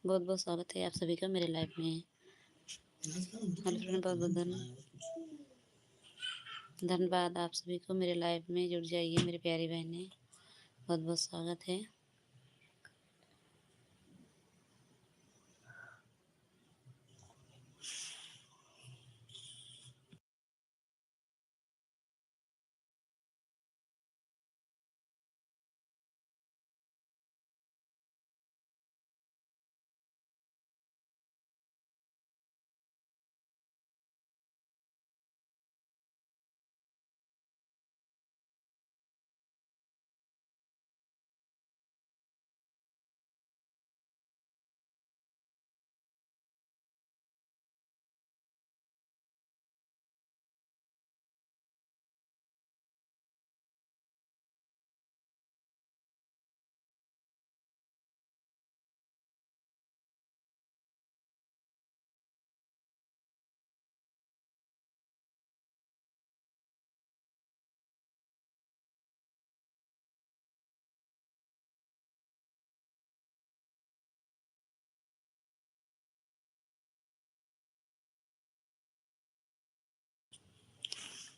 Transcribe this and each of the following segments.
बहुत बहुत स्वागत है आप सभी का मेरे लाइफ में। हेलो फ्रेंड, बहुत बहुत धन्यवाद आप सभी को मेरे लाइफ में जुड़ जाइए मेरे प्यारी बहनें। बहुत बहुत स्वागत है।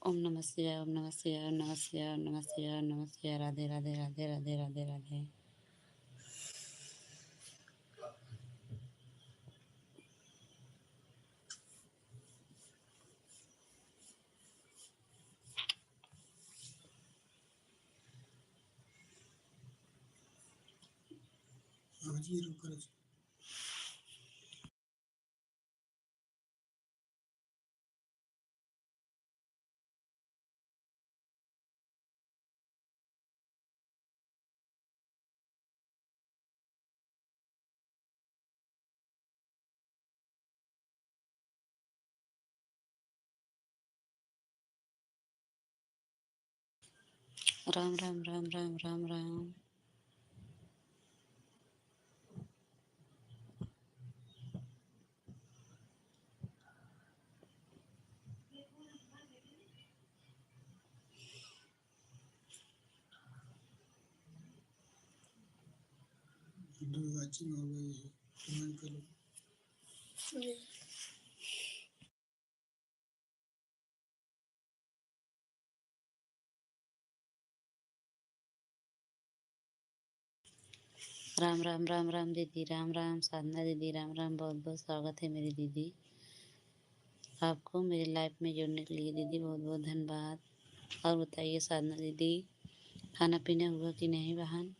ओम नमः शिवाय, ओम नमः शिवाय, ओम नमः शिवाय, ओम नमः शिवाय, ओम नमः शिवाय। राधे राधे राधे राधे राधे राधे। राम राम राम राम राम राम। वाचिंग हो गई है, कमेंट करो। राम राम राम राम दीदी, राम राम साधना दीदी, राम राम। बहुत बहुत स्वागत है मेरी दीदी, आपको मेरे लाइफ में जुड़ने के लिए दीदी बहुत बहुत धन्यवाद। और बताइए साधना दीदी, खाना पीना हुआ कि नहीं बहन?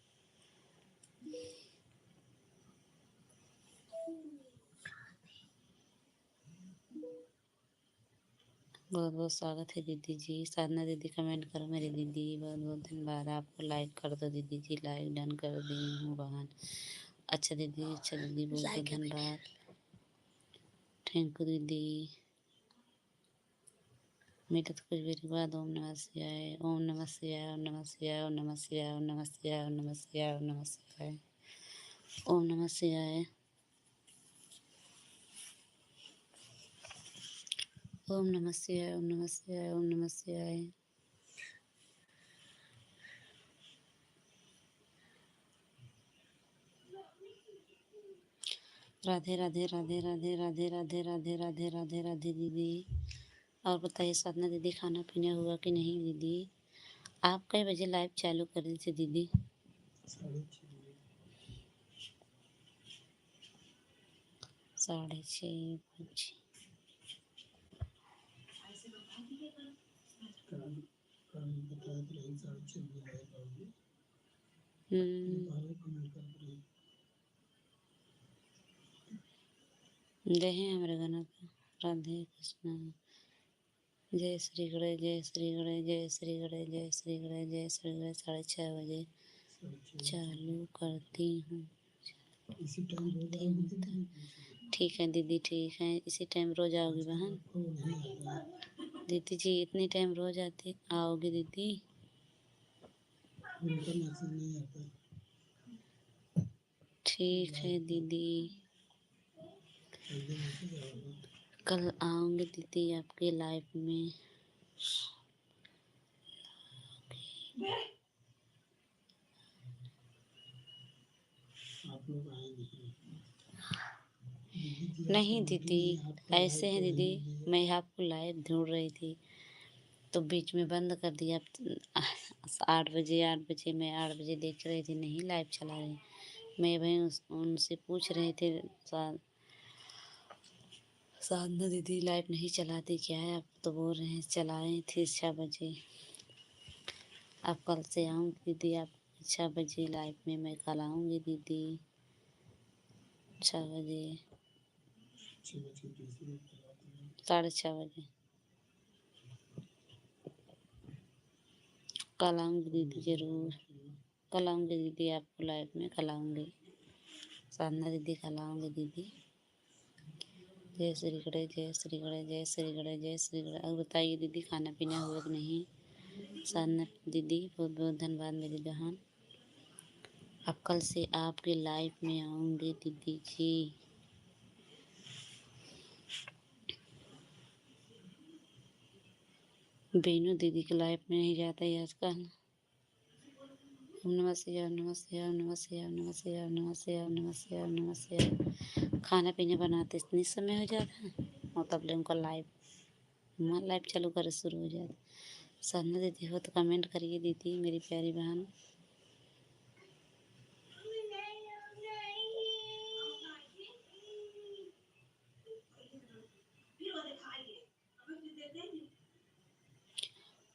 बहुत बहुत स्वागत है दीदी जी। साधना दीदी कमेंट करो मेरी दीदी, बहुत बहुत धन्यवाद। आपको लाइक कर दो दीदी जी, लाइक डन कर दी हूँ बहन। अच्छा दीदी, अच्छा दीदी, बहुत बहुत धन्यवाद। थैंक यू दीदी। मेरा तो कुछ भी बाद। ओम नमः शिवाय, ओम नमः शिवाय, ओम नमः शिवाय, ओम नमः शिवाय, ओम नमः शिवाय, ओम नमः शिवाय, ओम नमः शिवाय, ओम नमः शिवाय, ओम नमः शिवाय, ओम नमः शिवाय, ओम नमः शिवाय। राधे राधे राधे राधे राधे राधे राधे राधे राधे राधे दीदी। और बताइए साधना दीदी, खाना पीना हुआ कि नहीं दीदी? आप कई बजे लाइव चालू कर दी थी दीदी? 6:30 जय हैं हमारे गाना का। राधे कृष्णा। जय श्री गणेश, जय श्री गणेश, जय श्री गणेश, जय श्री गणेश, जय श्री गणेश। 6:30 बजे चालू करती हूँ। ठीक है दीदी, ठीक है। इसी टाइम रोज आओगी बहन? दीदी जी इतनी टाइम रोज आती आओगी दीदी? ठीक है दीदी, कल आऊँगी दीदी आपके लाइफ में। आप लोग आए नहीं। नहीं दीदी, ऐसे हैं दीदी, मैं आपको लाइव ढूंढ रही थी तो बीच में बंद कर दिया। 8 बजे मैं 8 बजे देख रही थी, नहीं लाइव चला रहे। मैं भाई उनसे पूछ रहे थे, साधना दीदी लाइव नहीं चलाती क्या है? आप तो बोल रहे हैं चलाए थे 6 बजे। आप कल से आऊँगी दीदी, आप 6 बजे लाइव में मैं कल आऊँगी दीदी 6 बजे, 6:30 बजे कल आऊँगी दीदी, ज़रूर कल आऊँगी दीदी, आपको लाइव में कल आऊँगी। साधना दीदी कल आऊँगी दीदी। जय श्री गणेश, जय श्री गणेश, जय श्री गणेश, जय श्री गणेश। और बताइए दीदी, खाना पीना हुआ कि नहीं? साधना दीदी बहुत बहुत धन्यवाद मेरी बहन। अब कल से आपके लाइव में आऊँगी दीदी जी। बेनू दीदी के लाइव में नहीं जाता है आजकल। ओम नमः शिवाय, ओम नमः शिवाय, ओम नमः शिवाय, ओम नमः शिवाय, ओम नमः शिवाय, ओम नमः शिवाय, ओम नमः शिवाय। खाना पीना बनाते इतनी समय हो जाता है और तब ले उनका लाइव चालू करे शुरू हो जाता। साधना दीदी हो तो कमेंट करिए दीदी, मेरी प्यारी बहन।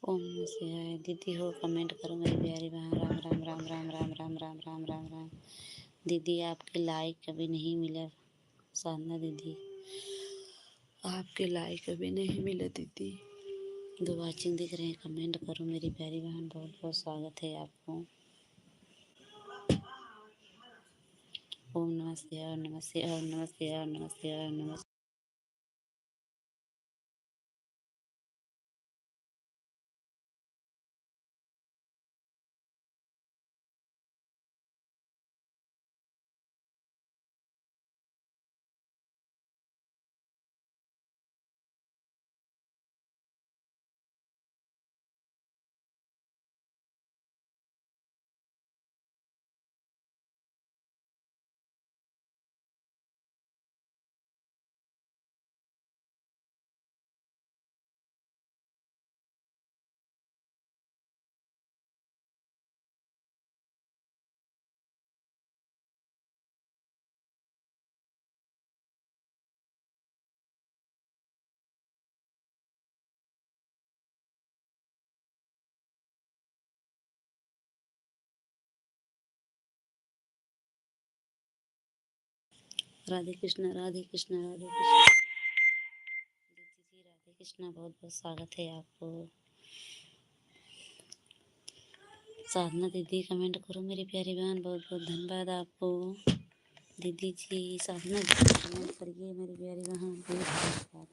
ओम नमः शिवाय दीदी हो कमेंट करो मेरी प्यारी बहन। राम राम राम राम राम राम राम राम राम राम। दीदी आपके लाइक कभी नहीं मिला। साधना दीदी आपके लाइक कभी नहीं मिला दीदी। 2 वाचिंग दिख रहे हैं, कमेंट करो मेरी प्यारी बहन। बहुत बहुत स्वागत है आपको। ओम नमः शिवाय, ओम नमः शिवाय, ओम नमः शिवाय, ओम नमः शिवाय, ओम नमः। राधे कृष्णा, राधे कृष्णा, राधे कृष्णा। दीदी जी राधे कृष्णा, बहुत बहुत स्वागत है आपको। साधना दीदी कमेंट करो मेरी प्यारी बहन, बहुत बहुत धन्यवाद आपको। दीदी जी साधना दीदी कमेंट करिए मेरी प्यारी बहन, बहुत बहुत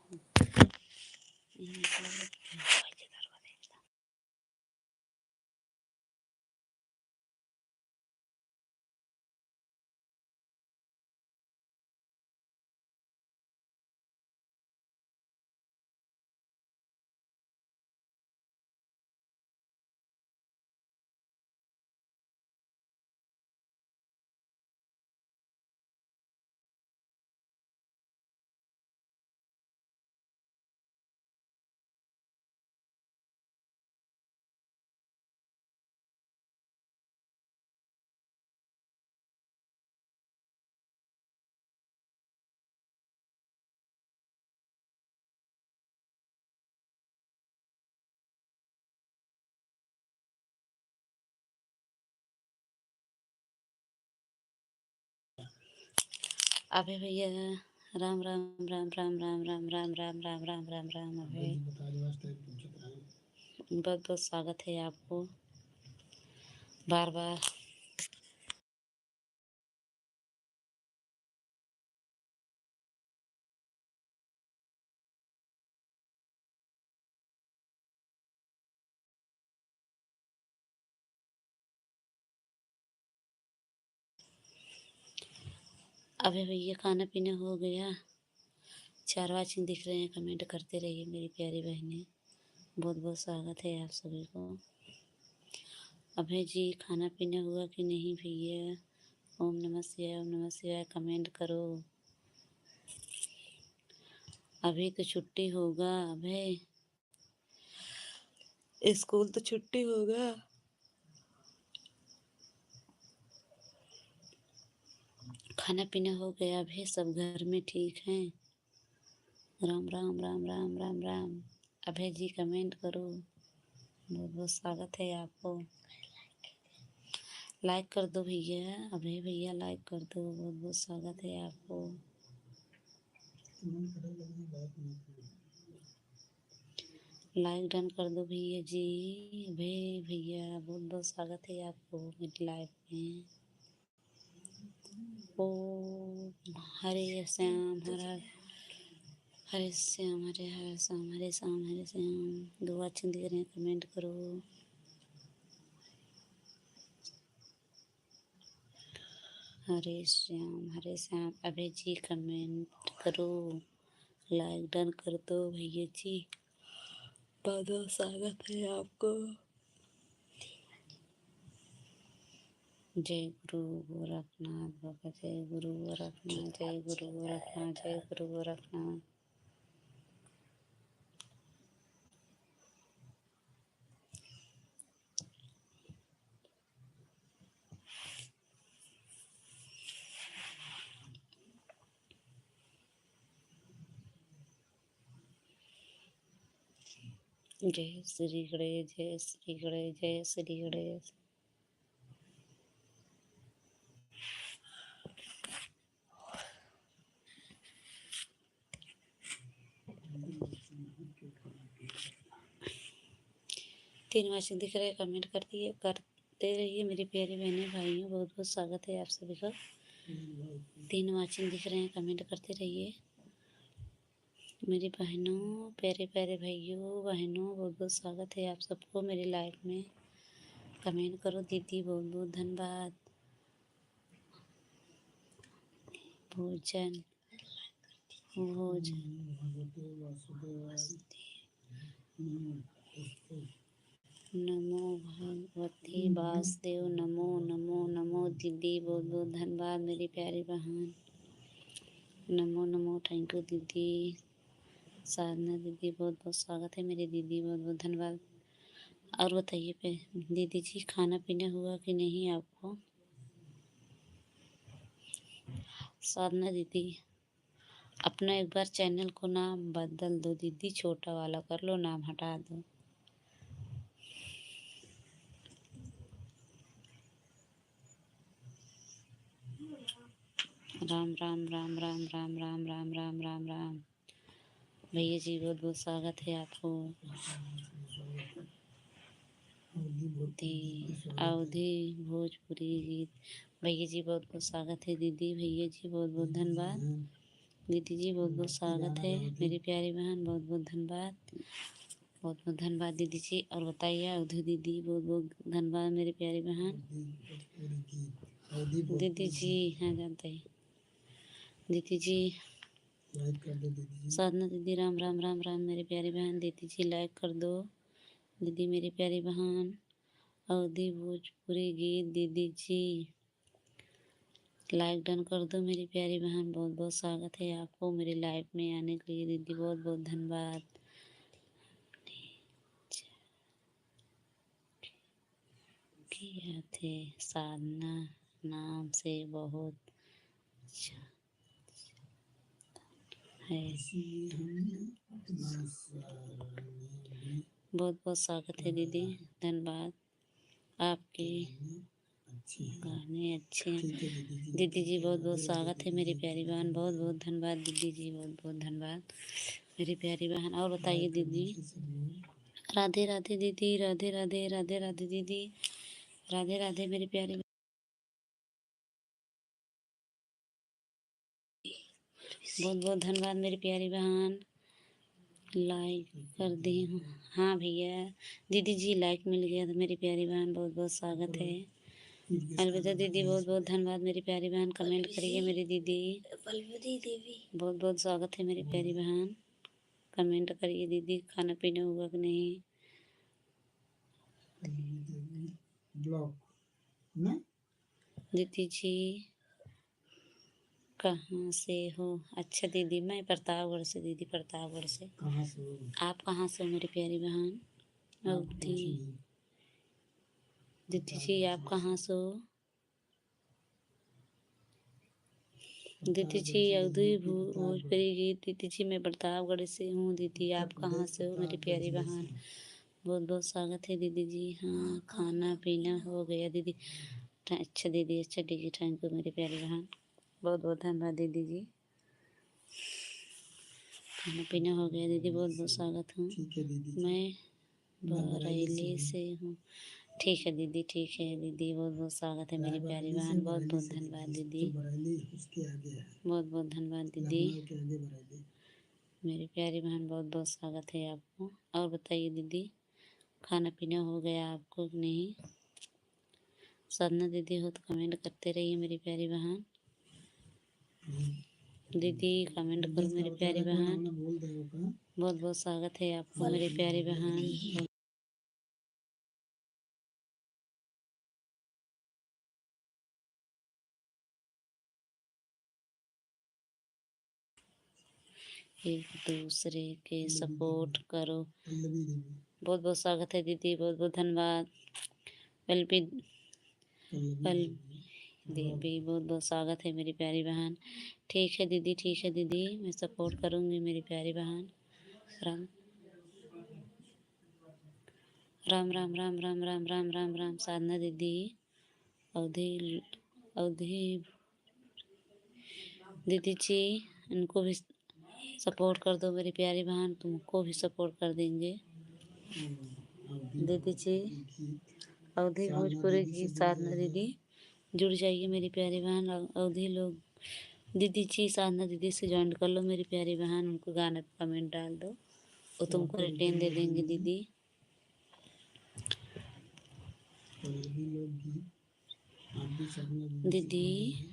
अभय भैया राम राम राम राम राम राम राम राम राम राम राम राम। अभय बहुत बहुत स्वागत है आपको बार बार। अभय भैया खाना पीना हो गया? 4 वाचिंग दिख रहे हैं, कमेंट करते रहिए मेरी प्यारी बहनें। बहुत बहुत स्वागत है आप सभी को। अभय जी खाना पीना हुआ कि नहीं भैया? ओम नमः शिवाय, ओम नमः शिवाय, कमेंट करो। अभी तो छुट्टी होगा। अबे स्कूल तो छुट्टी होगा। खाना पीना हो गया अभी, सब घर में ठीक हैं। राम राम राम राम राम राम। अभय जी कमेंट करो, बहुत बहुत स्वागत है आपको। लाइक कर दो भैया, अभय भैया लाइक कर दो, बहुत बहुत स्वागत है आपको। लाइक डन कर दो भैया जी। अभय भैया बहुत बहुत स्वागत है आपको मेरी लाइफ में। ओ हरे श्याम हरा हरे श्याम हरे हरे श्याम हरे श्याम हरे श्याम। दो अच्छे दिख रहे हैं, कमेंट करो। हरे श्याम अभय जी कमेंट करो, लाइक डन कर दो भैया जी, बहुत बहुत स्वागत है आपको। जय गुरु गोरखनाथ बाबा, जय गुरु गोरखनाथ, जय गुरु गोरखनाथ, जय गुरु गोरखनाथ। जय श्री गणेश, जय श्री गणेश, जय श्री गणेश। तीन वाचिक दिख रहे, कमेंट करते रहिए मेरी प्यारी बहनें भाइयों, बहुत बहुत स्वागत है आप सभी का। तीन वाचिक दिख रहे हैं, कमेंट करते रहिए मेरी बहनों, प्यारे प्यारे भाइयों बहनों, बहुत बहुत स्वागत है आप सबको मेरी लाइफ में। कमेंट करो दीदी, बहुत बहुत धन्यवाद। भोजन भोजन नमो भगवती वासुदेव, नमो नमो नमो दीदी, बहुत बहुत धन्यवाद मेरी प्यारी बहन। नमो नमो, थैंक यू दीदी। साधना दीदी बहुत बहुत स्वागत है मेरी दीदी, बहुत बहुत धन्यवाद। और बताइए पे दीदी जी, खाना पीना हुआ कि नहीं आपको? साधना दीदी अपना एक बार चैनल को नाम बदल दो दीदी, छोटा वाला कर लो, नाम हटा दो। राम राम राम राम राम राम राम राम राम राम। भैया जी बहुत बहुत स्वागत है आपको। अवधि भोजपुरी गीत, भैया जी बहुत बहुत स्वागत है। दीदी भैया जी बहुत बहुत धन्यवाद। दीदी जी बहुत बहुत स्वागत है मेरी प्यारी बहन, बहुत बहुत धन्यवाद, बहुत बहुत धन्यवाद दीदी जी। और बताइए अवधि दीदी, बहुत बहुत धन्यवाद मेरी प्यारी बहन। दीदी जी हाँ जानते हैं दीदी जी। साधना दीदी राम राम राम राम मेरी प्यारी बहन। दीदी जी लाइक कर दो दीदी मेरी प्यारी बहन। अवधि भोजपुरी गीत दीदी जी लाइक डन कर दो मेरी प्यारी बहन, बहुत बहुत स्वागत है आपको मेरी लाइफ में आने के लिए दीदी, बहुत बहुत धन्यवाद। किया थे साधना नाम से बहुत अच्छा है, बहुत बहुत स्वागत है दीदी, धन्यवाद। आपके गाने अच्छे हैं दीदी जी, बहुत बहुत स्वागत है मेरी प्यारी बहन, बहुत बहुत धन्यवाद दीदी जी, बहुत बहुत धन्यवाद मेरी प्यारी बहन। और बताइए दीदी, राधे राधे दीदी, राधे राधे राधे राधे दीदी, राधे राधे मेरी प्यारी, बहुत बहुत धन्यवाद मेरी प्यारी बहन। लाइक कर दी हूँ, हाँ भैया दीदी जी लाइक मिल गया था मेरी प्यारी बहन, बहुत बहुत स्वागत है। अलविदा दीदी, बहुत बहुत धन्यवाद मेरी प्यारी बहन, कमेंट करिए मेरी दीदी, बहुत बहुत स्वागत है मेरी प्यारी बहन, कमेंट करिए दीदी। खाना पीना हुआ कि नहीं? दीदी जी कहाँ से हो? अच्छा दीदी, मैं प्रतापगढ़ से दीदी, प्रतापगढ़ से। कहाँ से हो? आप कहाँ से हो मेरी प्यारी बहन? आप अवधि पूछी नहीं। दीदी जी, आप कहाँ से हो? दीदी जी अवधि भोजपुरी गीत। दीदी जी मैं प्रतापगढ़ से हूँ। दीदी आप कहाँ से हो मेरी प्यारी बहन? बहुत बहुत स्वागत है दीदी जी। हाँ, खाना पीना हो गया दीदी? अच्छा दीदी, अच्छा दीदी, थैंक यू मेरी प्यारी बहन, बहुत बहुत धन्यवाद दीदी जी। खाना पीना हो गया दीदी, बहुत बहुत स्वागत हूँ। ठीक है दीदी, मैं बरेली से हूँ। ठीक है दीदी, ठीक है दीदी, बहुत बहुत स्वागत है मेरी प्यारी बहन, बहुत बहुत धन्यवाद दीदी, बहुत बहुत धन्यवाद दीदी मेरी प्यारी बहन, बहुत बहुत स्वागत है आपको। और बताइए दीदी, खाना पीना हो गया आपको कि नहीं? साधना दीदी हो तो कमेंट करते रहिए मेरी प्यारी बहन। दीदी कमेंट करो मेरी प्यारी बहन, बहुत बहुत स्वागत है आपको मेरी प्यारी बहन। एक दूसरे के सपोर्ट करो। बहुत बहुत स्वागत है दीदी, बहुत बहुत धन्यवाद। पल्पी देवी, बहुत बहुत स्वागत है मेरी प्यारी बहन। ठीक है दीदी, ठीक है दीदी, मैं सपोर्ट करूँगी मेरी प्यारी बहन। राम राम राम राम राम राम राम राम राम। साधना दीदी, अवधि अवधि दीदी जी, इनको भी सपोर्ट कर दो मेरी प्यारी बहन, तुमको भी सपोर्ट कर देंगे दीदी जी। अवधि भोजपुरी की साधना दीदी, जुड़ जाइए मेरी प्यारी बहन। अवधि लोग दीदी जी, साधना दीदी से ज्वाइन कर लो मेरी प्यारी बहन, उनको गाने पर कमेंट डाल दो, वो तुमको रिटेन दे देंगे दीदी। दीदी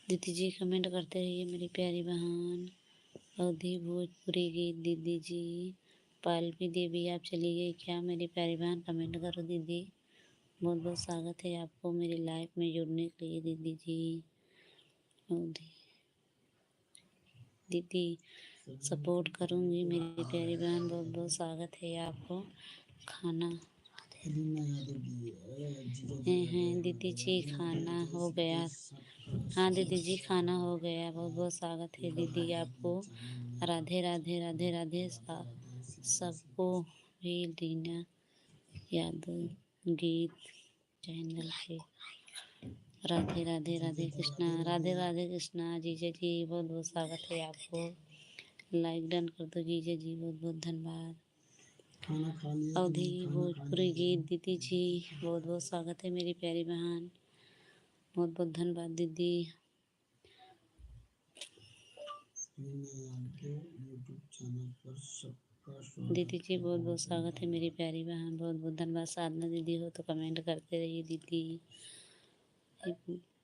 दीदी जी कमेंट करते रहिए मेरी प्यारी बहन। अवधि भोजपुरी गीत दीदी जी। पालवी देवी, आप चली गई क्या मेरी प्यारी बहन? कमेंट करो दीदी, बहुत बहुत स्वागत है आपको मेरी लाइफ में जुड़ने के लिए दीदी जी। अवधि दीदी सपोर्ट करूँगी मेरी प्यारी बहन, बहुत बहुत स्वागत है आपको। खाना हैं दीदी जी, खाना हो गया? हाँ दीदी जी, खाना हो गया, बहुत बहुत स्वागत है दीदी आपको। राधे राधे राधे राधे सबको भी दीना यादव गीत चैनल पे राधे राधे राधे कृष्णा, राधे राधे कृष्णा। जीजा जी बहुत बहुत स्वागत है आपको, लाइक डन कर दो जीजा जी, बहुत बहुत धन्यवाद। अवधि भोजपुरी गीत दीदी जी, बहुत बहुत स्वागत है मेरी प्यारी बहन, बहुत बहुत धन्यवाद दीदी। दीदी जी बहुत बहुत स्वागत है मेरी प्यारी बहन, बहुत बहुत धन्यवाद। साधना दीदी हो तो कमेंट करते रहिए दीदी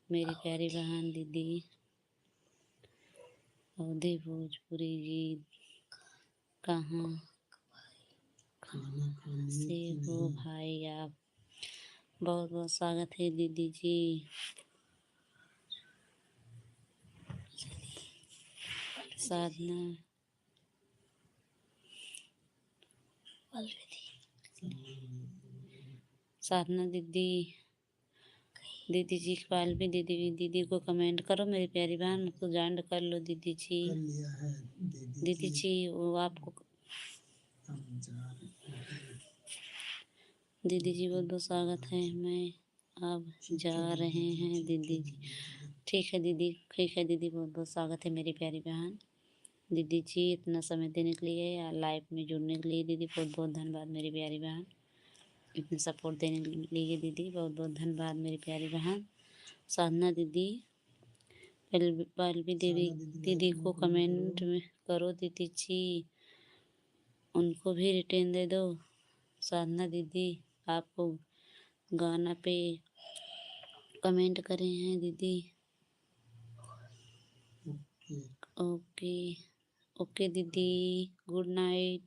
मेरी प्यारी बहन दीदी। अवधि भोजपुरी गीत कहाँ से हो भाई आप? बहुत बहुत स्वागत है दीदी जी। साधना साधना दीदी, दीदी जी पालवी दीदी, दीदी को कमेंट करो मेरी प्यारी बहन, मुझको ज्वाइन कर लो दीदी जी। दीदी जी वो आपको दीदी जी बहुत बहुत स्वागत है। मैं अब जा रहे हैं दीदी जी। ठीक है दीदी, ठीक है दीदी, बहुत बहुत स्वागत है मेरी प्यारी बहन। दीदी जी इतना समय देने के लिए या लाइव में जुड़ने के लिए दीदी बहुत बहुत धन्यवाद मेरी प्यारी बहन। इतना सपोर्ट देने के लिए दीदी बहुत बहुत धन्यवाद मेरी प्यारी बहन। साधना दीदी, पालवी देवी दीदी को कमेंट में करो दीदी जी, उनको भी रिटर्न दे दो। साधना दीदी आपको गाना पे कमेंट करे हैं दीदी। ओके ओके दीदी, गुड नाइट।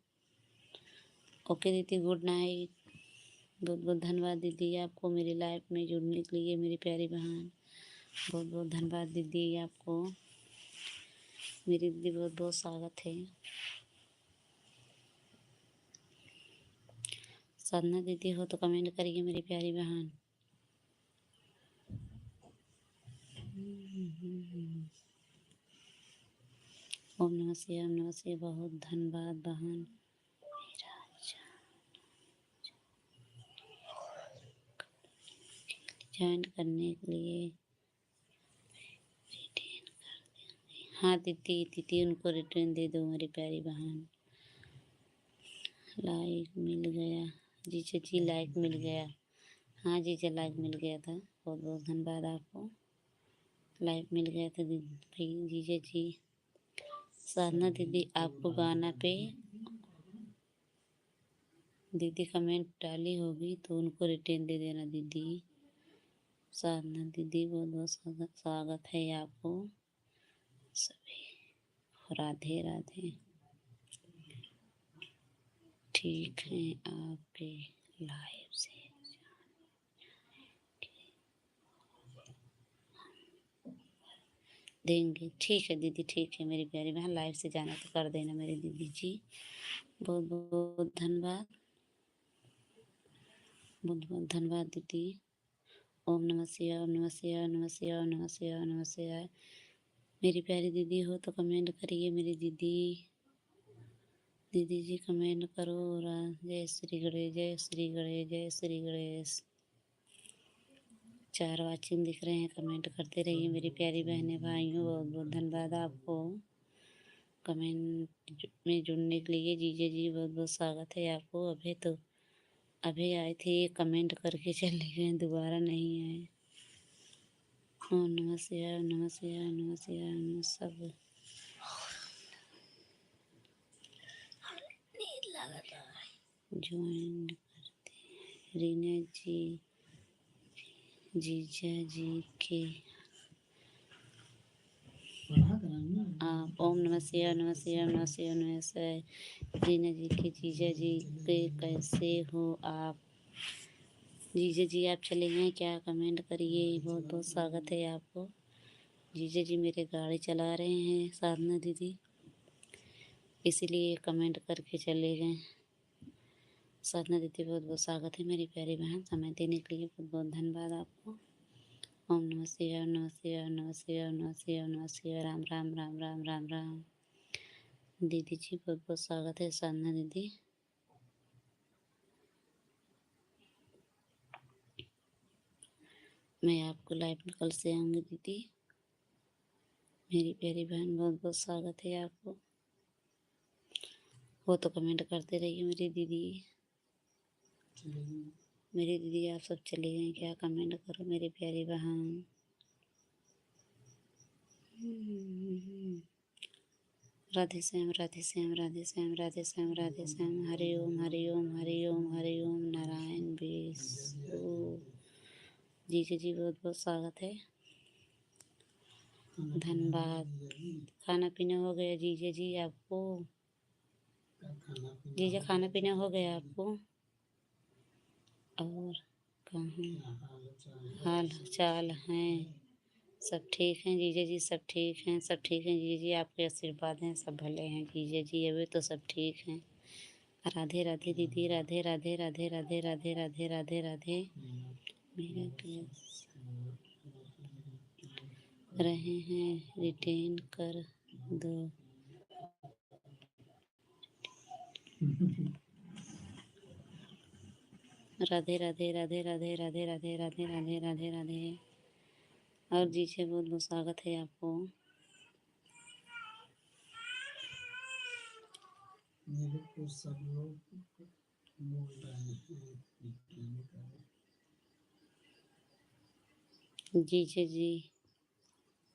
ओके दीदी, गुड नाइट। बहुत बहुत धन्यवाद दीदी आपको मेरी लाइफ में जुड़ने के लिए, मेरी प्यारी बहन। बहुत बहुत धन्यवाद दीदी आपको। मेरी दीदी बहुत बहुत स्वागत है। साधना दीदी हो तो कमेंट करिए मेरी प्यारी बहन। ओम नमः शिवाय, ओम नमः शिवाय। बहुत धन्यवाद बहन। ज्वाइन करने के लिए। हाँ दीदी, दीदी उनको रिटर्न दे दो मेरी प्यारी बहन। लाइक मिल गया जीजा जी, लाइक मिल गया। हाँ जीजा, लाइक मिल गया था। बहुत बहुत धन्यवाद आपको। लाइक मिल गया था भाई जीजा जी। साधना दीदी आपको गाना पे दीदी कमेंट डाली होगी तो उनको रिटर्न दे देना दीदी। साधना दीदी बहुत बहुत स्वागत है आपको सभी। राधे राधे। ठीक है, आपके लाइव से देंगे। ठीक है दीदी, ठीक है मेरी प्यारी बहन, लाइव से जाना तो कर देना मेरी दीदी जी। बहुत बहुत धन्यवाद, बहुत बहुत धन्यवाद दीदी। ओम नमः शिवाय, ओम नमः शिवाय, ओम नमः शिवाय, ओम नमः शिवाय, ओम नमः शिवाय। मेरी प्यारी दीदी हो तो कमेंट करिए मेरी दीदी। दीदी जी कमेंट करो। जय श्री गणेश, जय श्री गणेश, जय श्री गणेश। 4 वाचिंग दिख रहे हैं, कमेंट करते रहिए मेरी प्यारी बहनें भाइयों। बहुत बहुत धन्यवाद आपको कमेंट में जुड़ने के लिए। जीजा जी बहुत बहुत स्वागत है आपको। अभी आए थे, ये कमेंट करके चले गए, दोबारा नहीं आए। ओम नमः शिवाय, ओम नमः शिवाय, ओम नमः शिवाय, ओम नमः सब ज्वाइन करते हैं। रीना जी, जीजा जी के आप ओम नमः शिवाय, ओम नमः शिवाय, ओम नमः शिवाय, ओम नमः शिवाय। रीना जी के जीजा जी के कैसे हो आप? जीजा जी आप चले गए क्या? कमेंट करिए। बहुत बहुत स्वागत है आपको। जीजा जी मेरे गाड़ी चला रहे हैं साधना दीदी, इसीलिए कमेंट करके चले गए। साधना दीदी बहुत बहुत स्वागत है मेरी प्यारी बहन। समय देने के लिए बहुत बहुत धन्यवाद आपको। ओम नमः शिवाय, ओम नमः शिवाय, ओम नमः शिवाय, ओम नमः शिवाय, ओम नमः शिवाय। राम राम राम राम राम राम। दीदी जी बहुत बहुत स्वागत है साधना दीदी। मैं आपको लाइव में कल से आऊँगी दीदी। मेरी प्यारी बहन बहुत बहुत स्वागत है आपको। वो तो कमेंट करते रहिए मेरी दीदी। मेरी दीदी आप सब चले गए क्या? कमेंट करो मेरी प्यारी बहन। राधे श्याम, राधे श्याम, राधे श्याम, राधे श्याम, राधे श्याम। हरि ओम, हरि ओम, हरि ओम, हरि ओम। नारायण विष्णु। जीजा जी बहुत बहुत स्वागत है, धन्यवाद। खाना पीना हो गया जीजा जी आपको? जीजा खाना पीना हो गया आपको? और कहाँ हाल चाल हैं? सब ठीक हैं जीजा जी? सब ठीक हैं, सब ठीक हैं जीजा जी। आपके आशीर्वाद हैं, सब भले हैं जीजा जी। अभी तो सब ठीक हैं। राधे राधे दीदी, राधे राधे राधे राधे राधे राधे राधे राधे। मेरा क्लास रहे हैं, रिटेन कर दो। राधे राधे राधे राधे राधे राधे राधे राधे राधे राधे। और जी से बहुत बहुत स्वागत है आपको। मेरे को सब लोग बोल रहे हैं जी जी,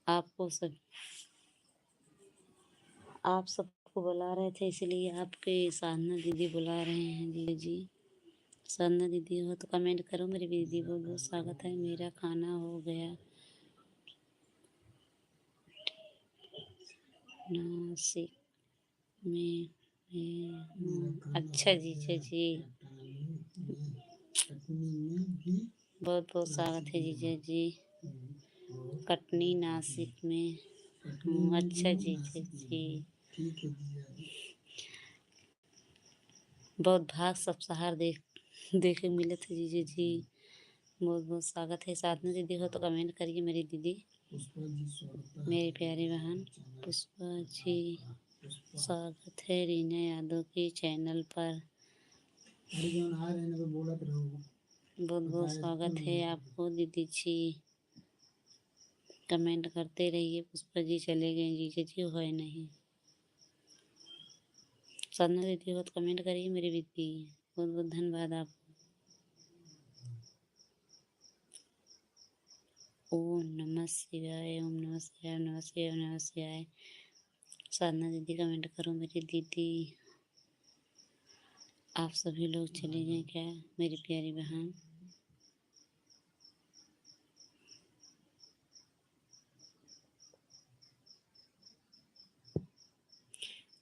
आपको सब आप सबको बुला रहे थे, इसलिए आपके साधना दीदी बुला रहे हैं जी जी। साधना दीदी हो तो कमेंट करो मेरी दीदी। बहुत बहुत स्वागत है। मेरा खाना हो गया। नासिक में मेरा खाना अच्छा हो जीजा गया जी, कटनी में भी बहुत बहुत स्वागत है जीजा जी। और कटनी नासिक में कटनी हूँ। में अच्छा भी जीजा नासिक में जी, भी। ठीक है जीजा जी। बहुत भाग सब सहार देखे मिले थे जीजा जी। बहुत बहुत स्वागत है। साधना दीदी हो तो कमेंट करिए मेरी दीदी। पुष्पा जी स्वागत है मेरी प्यारी बहन पुष्पा जी, स्वागत है रीना यादव के चैनल पर। अरे जौन आ रहे हैं बोलत रहो। बहुत बहुत स्वागत है आपको दीदी जी। कमेंट करते रहिए। पुष्पा जी चले गए, जीजा जी है नहीं। साधना दीदी हो तो कमेंट करिए मेरी दीदी। बहुत बहुत धन्यवाद आपको। ओम नमः शिवाय, ओम नमः शिवाय, ओम नमः शिवाय, ओम नमः शिवाय। साधना दीदी कमेंट करो मेरी दीदी। आप सभी लोग चले गए क्या मेरी प्यारी बहन?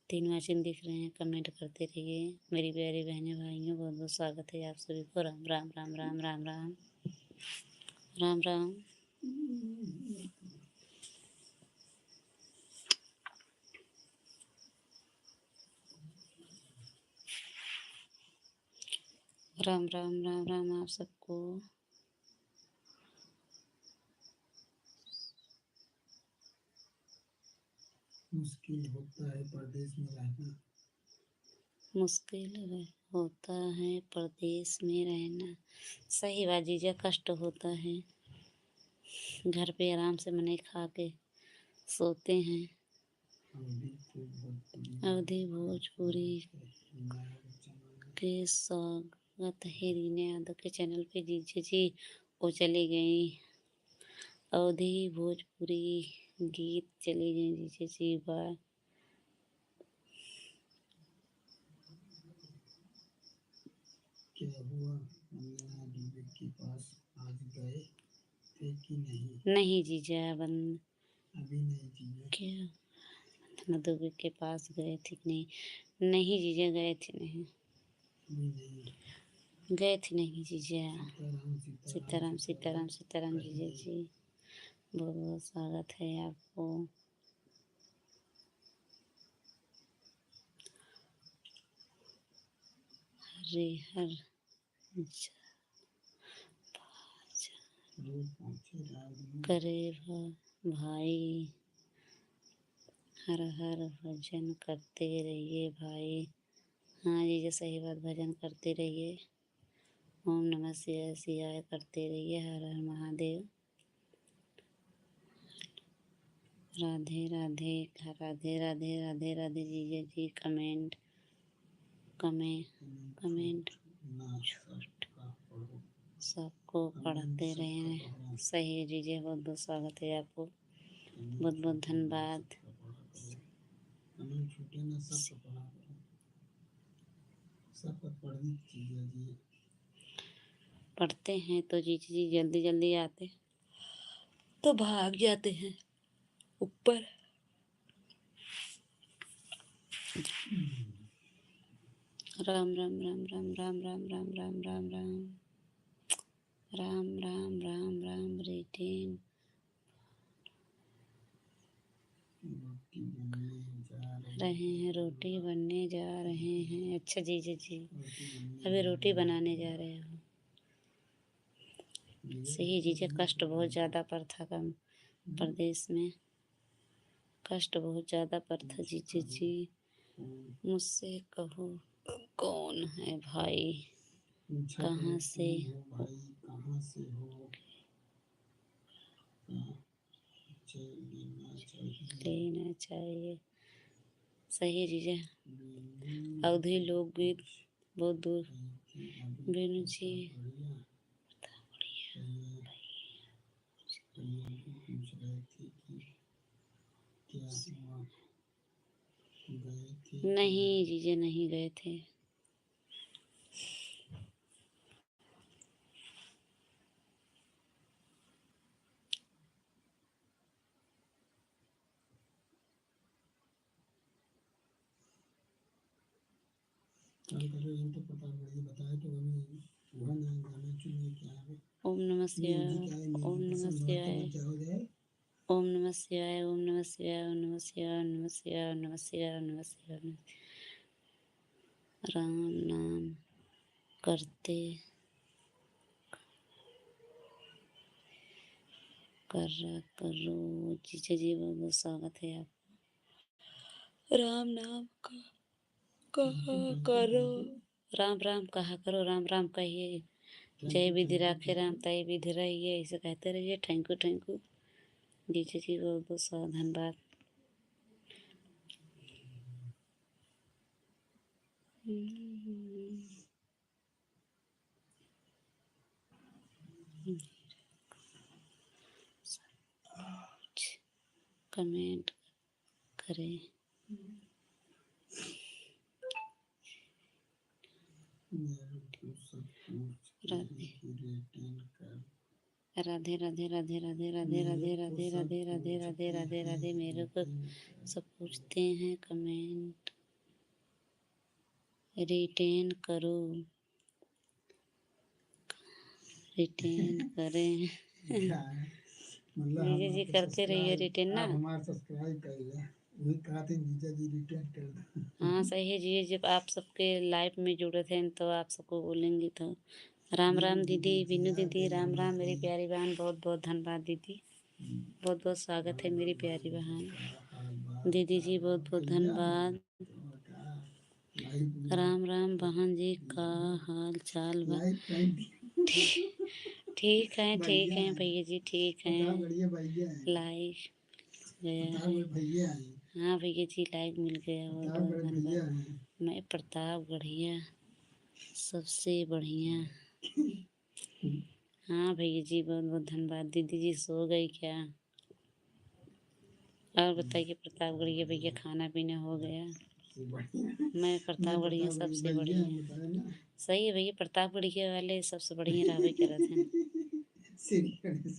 तीन वाचन दिख रहे हैं, कमेंट करते रहिए मेरी प्यारी बहनें भाइयों। बहुत बहुत स्वागत है आप सभी को। राम राम राम राम राम राम राम राम। राम राम राम राम आप सबको। मुश्किल होता है परदेश में रहना। मुश्किल होता है परदेश में रहना। सही बात जीजा, कष्ट होता है। घर पे आराम से मने खा के सोते हैं। अवधि भोजपुरी के स्वागत है रीना यादव के चैनल पे जीजा जी। वो चली गई। अवधि भोजपुरी गीत चली गई जीजा जी। बाय। क्या हुआ अंजना दुबे के पास आज गए थे कि नहीं? नहीं जीजा, बंद अभी नहीं जीजा। क्या अंजना दुबे के पास गए थे कि नहीं? नहीं जीजा, गए थे नहीं। अभी नहीं गए थे नहीं जीजा। सीताराम सीताराम सीताराम सीताराम जीजा जी। बहुत बहुत स्वागत है आपको। हरे हर करे भाई, हर हर भजन करते रहिए भाई। हाँ जीजा सही बात, भजन करते रहिए। ओम नमः शिवाय शिवाय करते रहिए। हर हर महादेव। राधे राधे राधे राधे राधे राधे जीजा जी। कमेंट कमेंट सबको पढ़ते रहे। सही है जीजा, बहुत बहुत स्वागत है आपको। बहुत बहुत धन्यवाद। पढ़ते हैं तो जीजा जी जल्दी जल्दी आते तो भाग जाते हैं ऊपर। राम राम राम राम राम राम राम राम राम राम राम राम राम राम रिटेन। रहे हैं, रोटी बनने जा रहे हैं। अच्छा जीजा जी, अभी रोटी बनाने जा रहे हो। सही जीजा, कष्ट बहुत ज़्यादा पर था कम प्रदेश में। कष्ट बहुत ज़्यादा पर था जीजा जी। मुझसे कहो कौन है भाई, कहाँ से लेना चाहिए। सही जीजा। अवधि लोकगीत बहुत दूर। बेनू जी नहीं जीजा, नहीं गए थे। कल करे हम तो पता बढ़िया बताए तो हमें वह ना गाना चुनिए क्या है ओम नमः शिवाय, म्यूजिक आए ओम म्यूजिक नमः पसंद हो तो शिवाय, बच्चा हो जाए ओम नमः शिवाय, ओम नमः शिवाय, ओम नमः शिवाय, ओम नमः शिवाय, ओम नमः शिवाय, ओम नमः शिवाय, ओम नमः शिवाय। राम नाम करते करो। जीजा जी बहुत बहुत स्वागत है आप। राम नाम का कहा करो, राम राम कहा करो, राम राम कहिए। जय विधि राखे राम, तय विधि रहिए, ऐसे कहते रहिए। थैंक यू जीजा जी बहुत बहुत धन्यवाद। कमेंट करें। राधे राधे राधे राधे राधे राधे राधे राधे राधे राधे राधे राधे। मेरे को सब पूछते हैं कमेंट रिटेन करो, रिटेन करें। जीजा जी करते रहिए रिटेन ना। हमारे सब्सक्राइब कर ले वही कहा थे जीजा जी रिटेन कर दो। हाँ सही है जी, जब आप सबके लाइफ में जुड़े थे तो आप सबको बोलेंगे तो। राम राम दीदी, बिनू दीदी, राम राम मेरी प्यारी बहन, बहुत बहुत धन्यवाद दीदी, बहुत बहुत स्वागत है मेरी प्यारी बहन। दीदी जी बहुत बहुत धन्यवाद। राम राम बहन जी, का हाल चाल बा? ठीक है भैया जी, ठीक है। लाइक गया है। हाँ भैया जी लाइक मिल गया, बहुत बहुत धन्यवाद। मैं प्रतापगढ़िया सबसे बढ़िया। हाँ भैया जी बहुत बहुत धन्यवाद। दीदी जी सो गई क्या? और बताइए प्रतापगढ़िया भैया, खाना पीना हो गया? मैं प्रतापगढ़िया सबसे बढ़िया। सही है भैया, प्रतापगढ़िया वाले सबसे बढ़िया रहबे करत हैं।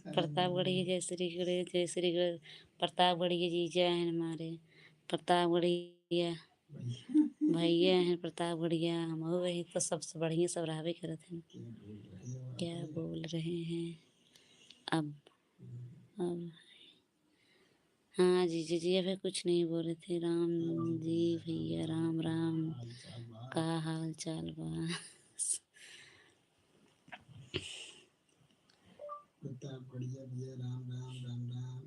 प्रतापगढ़िया जय श्री गणेश प्रतापगढ़िया जीजा हैं हमारे। प्रतापगढ़िया भैया हैं, प्रतापगढ़िया हम हो वही तो सबसे बढ़िया सब रहबे करत हैं। क्या बोल रहे हैं अब? हाँ जीजा जी अभी कुछ नहीं बोले थे। राम जी भैया राम राम, का हाल चाल बा? बढ़िया भैया राम राम राम राम।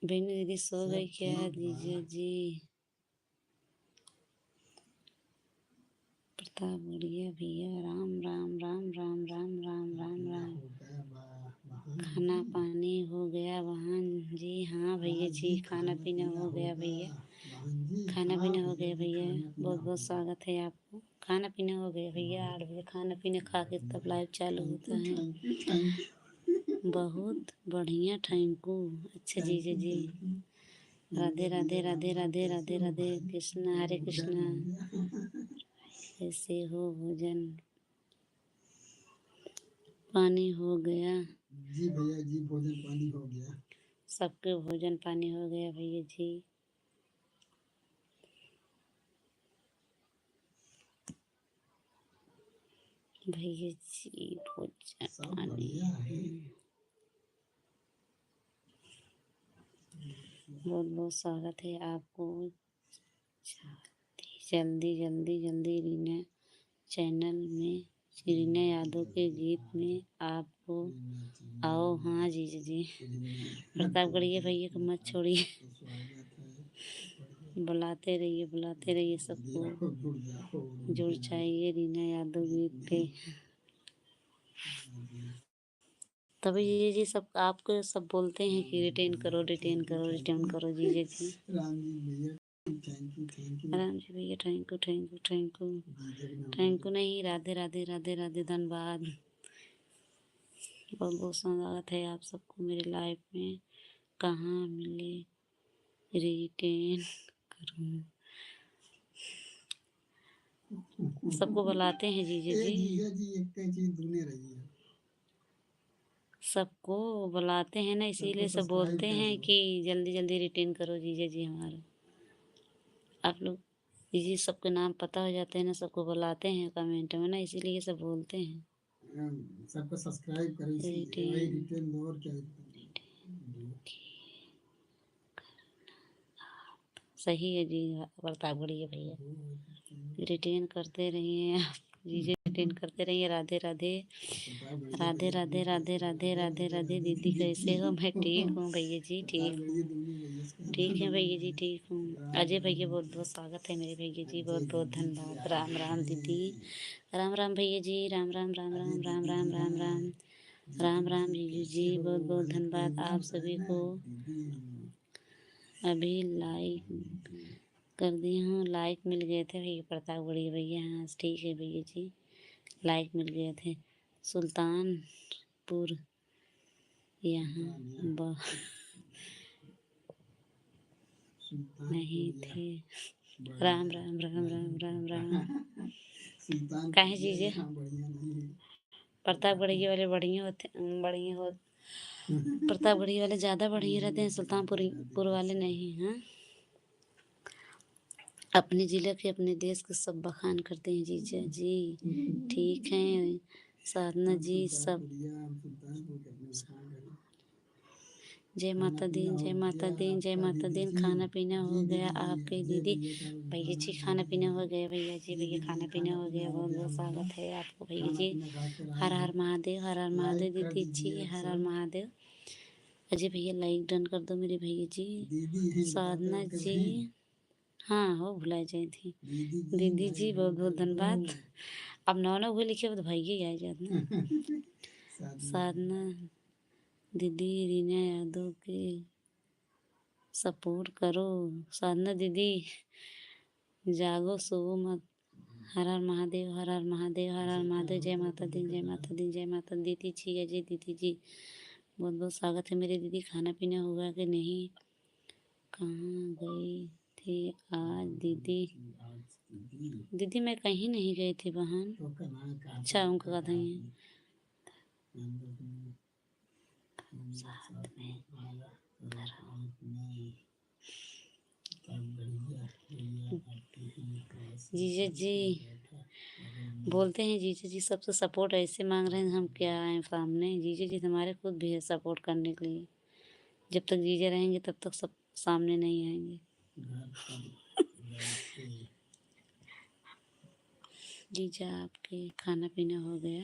बिनु दीदी सो गई क्या? जीजा जी प्रतापगढ़िया भैया राम राम राम राम राम राम राम राम। खाना पानी हो गया बहन जी? हाँ भैया जी खाना पीना हो गया भैया, खाना पीना हो गया भैया, बहुत बहुत स्वागत है आपको। खाना पीना हो गया भैया, 8 बजे खाना पीना खा के तब लाइव चालू होता है। बहुत बढ़िया, थैंक यू। अच्छा जीजा जी, राधे राधे राधे राधे राधे राधे कृष्णा हरे कृष्णा। कैसे हो? भोजन पानी हो गया? जी भैया जी भोजन पानी हो गया। सबके भोजन पानी हो गया भैया जी। भैया जी भोजन पानी बहुत बहुत स्वागत है आपको। जल्दी जल्दी जल्दी रीना चैनल में, रीना यादव के गीत में आपको आओ। हाँ जीजा जी प्रतापगढ़िया भैया को मत छोड़िए, बुलाते रहिए सबको। जुड़ चाहिए रीना यादव गीत पे। तभी जीजा जी सब आपको सब बोलते हैं कि रिटेन करो रिटेन करो रिटेन करो जीजा जी। राम जी भैया थैंक यू। राम जी भैया thank you thank you thank you thank you नहीं, राधे राधे राधे राधे धन्यवाद। बहुत बहुत स्वागत है आप सबको मेरे लाइफ में। कहाँ मिले रिटेन करूँ? सबको बुलाते हैं जीजा जी। जीजा जी एक चीज ढूंढने रही है। सबको बुलाते हैं ना, इसीलिए सब बोलते हैं कि जल्दी जल्दी रिटर्न करो जीजा जी हमारा। आप लोग जी सबके नाम पता हो जाते हैं ना, सबको बुलाते हैं कमेंट में ना, इसीलिए सब बोलते हैं सबको सब्सक्राइब करो, इसीलिए रिटर्न दो और क्या। सही है जी, प्रतापगढ़ी है भैया। रिटर्न करते रहिए आप जीजे, रिटर्न करते रहिए। राधे राधे राधे राधे राधे राधे राधे राधे। दीदी कैसे हो? मैं ठीक हूँ भैया जी, ठीक हूँ। ठीक है भैया जी, ठीक हूँ। अजय भैया बहुत बहुत स्वागत है मेरे भैया जी, बहुत बहुत धन्यवाद। राम राम दीदी, राम राम भैया जी, राम राम राम राम राम राम राम राम राम राम जीजू जी, बहुत बहुत धन्यवाद आप सभी को। अभी लाइक कर दी हूँ, लाइक मिल गए थे भैया प्रतापगढ़ी भैया। हाँ ठीक है भैया जी, लाइक मिल गए थे। सुल्तानपुर यहाँ नहीं थे। राम राम राम राम राम राम। काहे जीजे प्रतापगढ़ी वाले बढ़िया होते, बढ़िया हो प्रतापगढ़ी वाले ज़्यादा बढ़िया रहते हैं, सुल्तानपुर वाले नहीं। हाँ, अपने ज़िले के अपने देश के सब बखान करते हैं जीजा जी। ठीक है साधना जी, सब जय माता दी, जय माता दी, जय माता दी। खाना पीना हो गया आपके दीदी? भैया जी खाना पीना हो गया भैया जी, भैया खाना पीना हो गया। बहुत बहुत स्वागत है आपको भैया जी। हर हर महादेव, हर हर महादेव दीदी जी, हर हर महादेव। अजय भैया लाइक डन कर दो मेरे भैया जी। साधना जी, हाँ हो भुला जाए थी दीदी जी, बहुत बहुत धन्यवाद। अब नौ हुए लिखे हो तो भैया ही आ जाते ना। साधना दीदी, रीना यादव के सपोर्ट करो। साधना दीदी जागो, सोओ मत। हर हर महादेव, हर हर महादेव, हर हर महादेव। जय माता दी, जय माता दी, जय माता दीदी जी। अजय दीदी जी बहुत बहुत स्वागत है मेरे दीदी। खाना पीना होगा कि नहीं? कहाँ गई थी आज दीदी? दीदी मैं कहीं नहीं गई थी बहन। अच्छा उनका कहा है साथ में। जीजा जी बोलते हैं, जीजा जी सबसे सपोर्ट ऐसे मांग रहे हैं, हम क्या आए सामने। जीजा जी हमारे खुद भी है सपोर्ट करने के लिए। जब तक जीजा रहेंगे तब तक सब सामने नहीं आएंगे। जीजा आपके खाना पीना हो गया?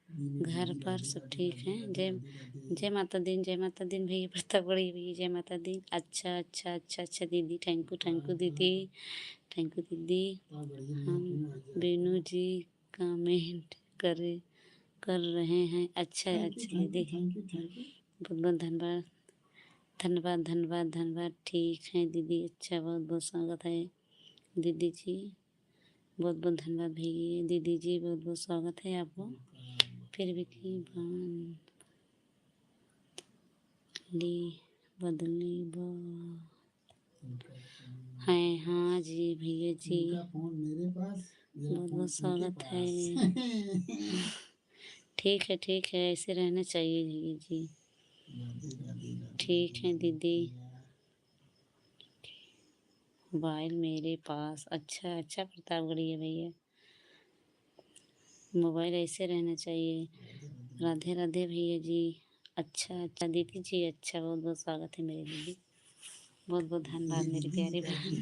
घर पर सब ठीक हैं? जय माता दी, जय माता दी भैया प्रतापगढ़ी भैया, जय माता दी। अच्छा अच्छा अच्छा अच्छा दीदी, थैंक यू दीदी, थैंक यू दीदी। हम बेनू जी कमेंट कर रहे हैं। अच्छा अच्छा दीदी, बहुत बहुत धन्यवाद धन्यवाद धन्यवाद धन्यवाद। ठीक है दीदी, अच्छा बहुत बहुत स्वागत है दीदी जी, बहुत बहुत धन्यवाद भैया। दीदी जी बहुत बहुत स्वागत है आपको। फिर भी की बदली है। हाँ जी भैया जी, बहुत बहुत स्वागत है। ठीक है ऐसे रहना चाहिए भैया जी। ठीक है दीदी, मोबाइल मेरे पास। अच्छा अच्छा प्रतापगढ़ी है भैया, मोबाइल ऐसे रहना चाहिए। राधे राधे भैया जी। अच्छा अच्छा दीदी जी, अच्छा बहुत बहुत स्वागत है मेरे दीदी, बहुत बहुत धन्यवाद मेरी प्यारी बहन।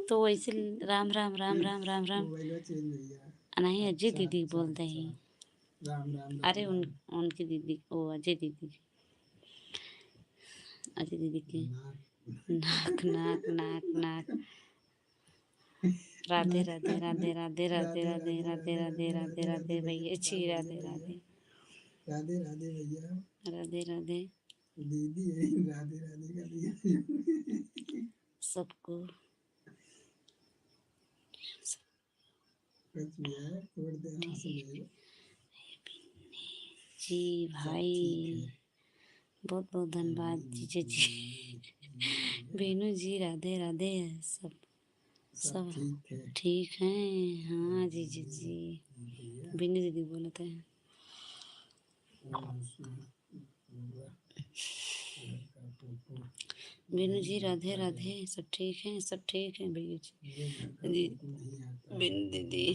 तो वैसे राम राम राम राम राम राम नहीं, अजय दीदी बोलते हैं। अरे उनकी दीदी, ओ अजय दीदी, अजय दीदी की नाक नाक नाक नाक। राधे राधे राधे राधे राधे राधे राधे राधे राधे राधे भैया जी, राधे राधे राधे राधे भैया, राधे राधे दीदी राधे राधे सबको। जी भाई बहुत बहुत धन्यवाद जीजा जी। बेनू जी राधे राधे। सब ठीक हैं? हाँ जीजा जी, बेनू दीदी बोलते हैं। बीनू जी राधे राधे। सब ठीक है, सब ठीक है भैया जी। बीनू दीदी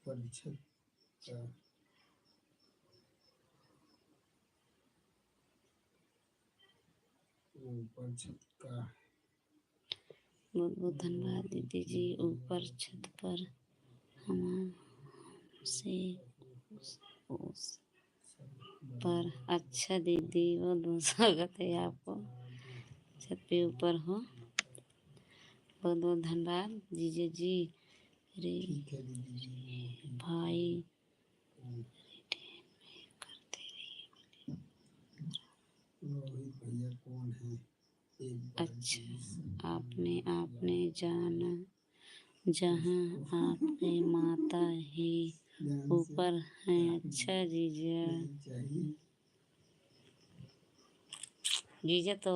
परिषद का ऊपर छत का बहुत बहुत धन्यवाद दीदी जी। ऊपर छत पर हमसे उस पर। अच्छा दीदी, बहुत बहुत स्वागत है आपको। छत पे ऊपर हो, बहुत बहुत धन्यवाद जीजे जी। रे ठीक है दीदी जी। भाई रोहित भैया कौन है? एक बार अच्छा, आपने जाना जहाँ आपके माता ही ऊपर हैं। अच्छा जीजा, जीजा तो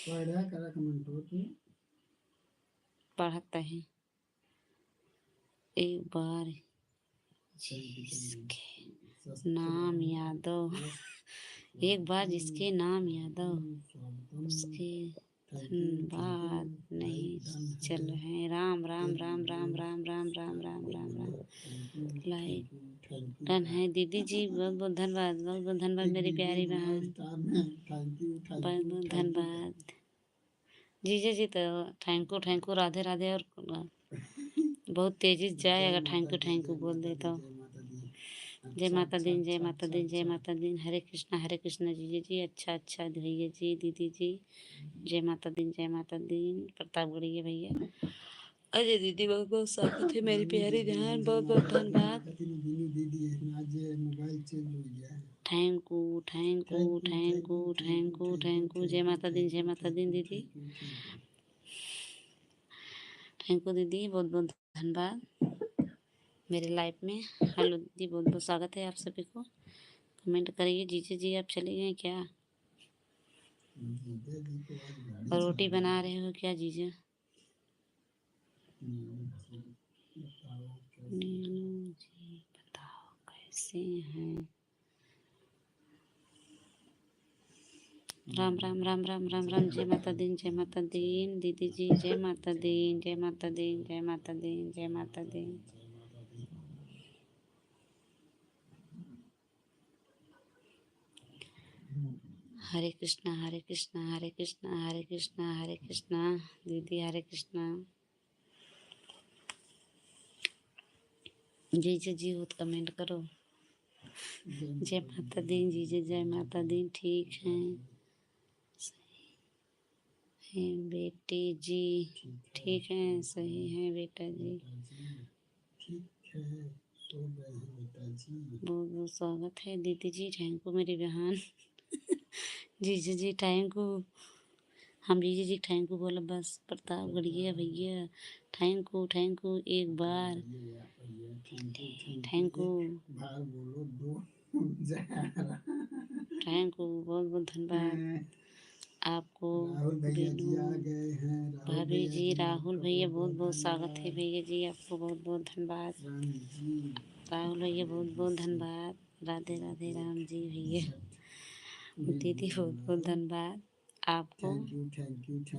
पढ़ा करा कमेंट हो तू पढ़ता है। एक बार जिसके नाम यादव एक बार जिसके नाम यादव उसके धनबाद नहीं चल रहे। राम राम राम राम राम राम राम राम राम राम। लाइक डन है दीदी जी। बहुत बहुत धन्यवाद, बहुत बहुत धन्यवाद मेरी प्यारी बहन। बहुत बहुत धन्यवाद जीजा जी। तो थैंक यू राधे राधे। और बहुत तेजी से जाए अगर थैंक यू बोल दे तो। जय माता दी, जय माता दी, जय माता दी। हरे कृष्णा जीजा जी। अच्छा अच्छा भैया जी, दीदी जी। जय माता दी, जय माता दी। प्रतापगढ़ी भैया। अजय दीदी, बहुत बहुत स्वागत है मेरी प्यारी बहन। बहुत बहुत धन्यवाद। Thank you. जय माता दी, जय माता दी दीदी। थैंक यू दीदी, बहुत बहुत धन्यवाद मेरे लाइफ में। हेलो दीदी, बहुत बहुत स्वागत है आप सभी को। कमेंट करिए। जीजे जी आप चले गए क्या? और रोटी बना रहे हो क्या जीजा? नीलू जी बताओ कैसे हैं? राम राम राम राम राम राम। जय माता दी, जय माता दी दीदी जी। जय माता दी, जय माता दी, जय माता दी, जय माता दी। हरे कृष्णा हरे कृष्णा हरे कृष्णा हरे कृष्णा हरे कृष्णा दीदी। हरे कृष्णा जीजा जी हो तो कमेंट करो। जय माता दी जीजा, जय माता दी। ठीक है बेटी जी। ठीक है, सही है बेटा जी। बहुत बहुत स्वागत है दीदी जी। थैंक यू मेरी बहन। जीजा जी थैंक यू। हम जीजा जी थैंक यू बोला बस। प्रतापगढ़िया भैया थैंक यू एक बार। थैंक यू बहुत बहुत धन्यवाद आपको। बीनू भाभी जी, राहुल भैया बहुत बहुत स्वागत है भैया जी आपको। बहुत बहुत धन्यवाद राहुल भैया, बहुत बहुत धन्यवाद। राधे राधे राम जी भैया। दीदी बहुत बहुत धन्यवाद आपको।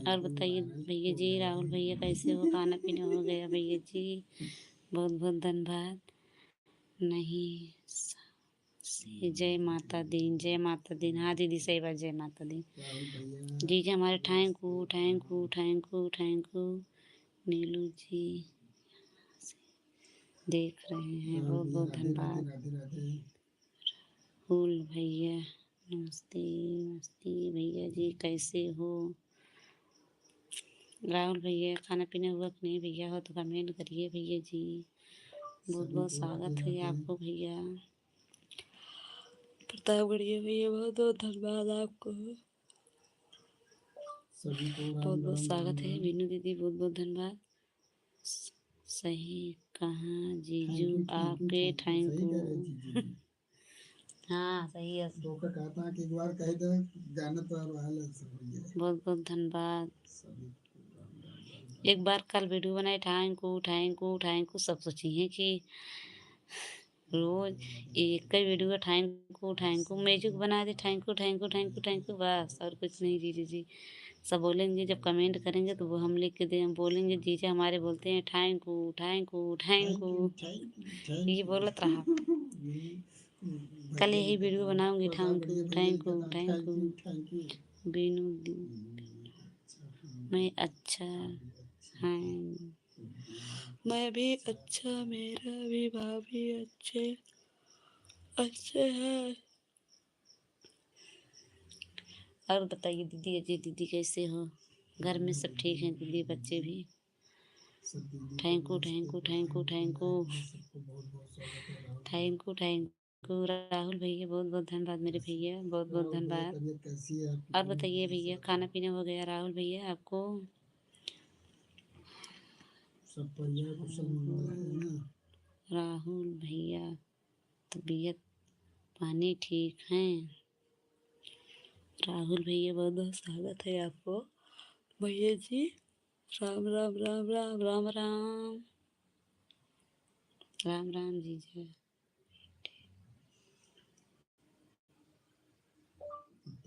और बताइए भैया जी, राहुल भैया कैसे हो? खाना पीना हो गया भैया जी? बहुत बहुत धन्यवाद। नहीं जय माता दी, जय माता दी। हाँ दीदी सही बात, जय माता दी। जी जी हमारे थैंक यू। नीलू जी देख रहे हैं, बहुत बहुत धन्यवाद। राहुल भैया नमस्ते नमस्ते भैया जी, कैसे हो? राहुल भैया खाना पीना हुआ कि नहीं भैया? हो तो कमेंट करिए भैया जी। बहुत बहुत स्वागत है आपको भैया। प्रतापगढ़िया भैया बहुत बहुत धन्यवाद आपको। बहुत बहुत स्वागत है। बीनू दीदी बहुत बहुत धन्यवाद। सही कहाँ जीजू आपके? Thank you. हाँ सही है। बहुत बहुत धन्यवाद। एक बार कल वीडियो बनाए थैंक यू सब सोची हैं कि रोज एक ही वीडियो थैंक यू म्यूजिक बना दे थैंक यू बस और कुछ नहीं जीजा जी। सब बोलेंगे जब कमेंट करेंगे तो वो हम लिख के दे बोलेंगे जीजा हमारे बोलते हैं थैंक यू ये बोलत रहा। कल यही वीडियो बनाऊंगी थैंक यू बीनू मैं अच्छा हाँ मैं भी अच्छा मेरा भी भाभी अच्छे अच्छे हैं। और बताइए दीदी अजय दीदी कैसे हो? घर में सब ठीक हैं दीदी बच्चे भी? थैंक यू राहुल भैया बहुत बहुत धन्यवाद मेरे भैया बहुत बहुत धन्यवाद। और बताइए भैया खाना पीना हो गया राहुल भैया आपको? सब परिवार कुशल मंगल है ना? राहुल भैया तबीयत पानी ठीक है? राहुल भैया बहुत बहुत स्वागत है आपको भैया जी। राम राम राम राम राम राम राम राम जीजा।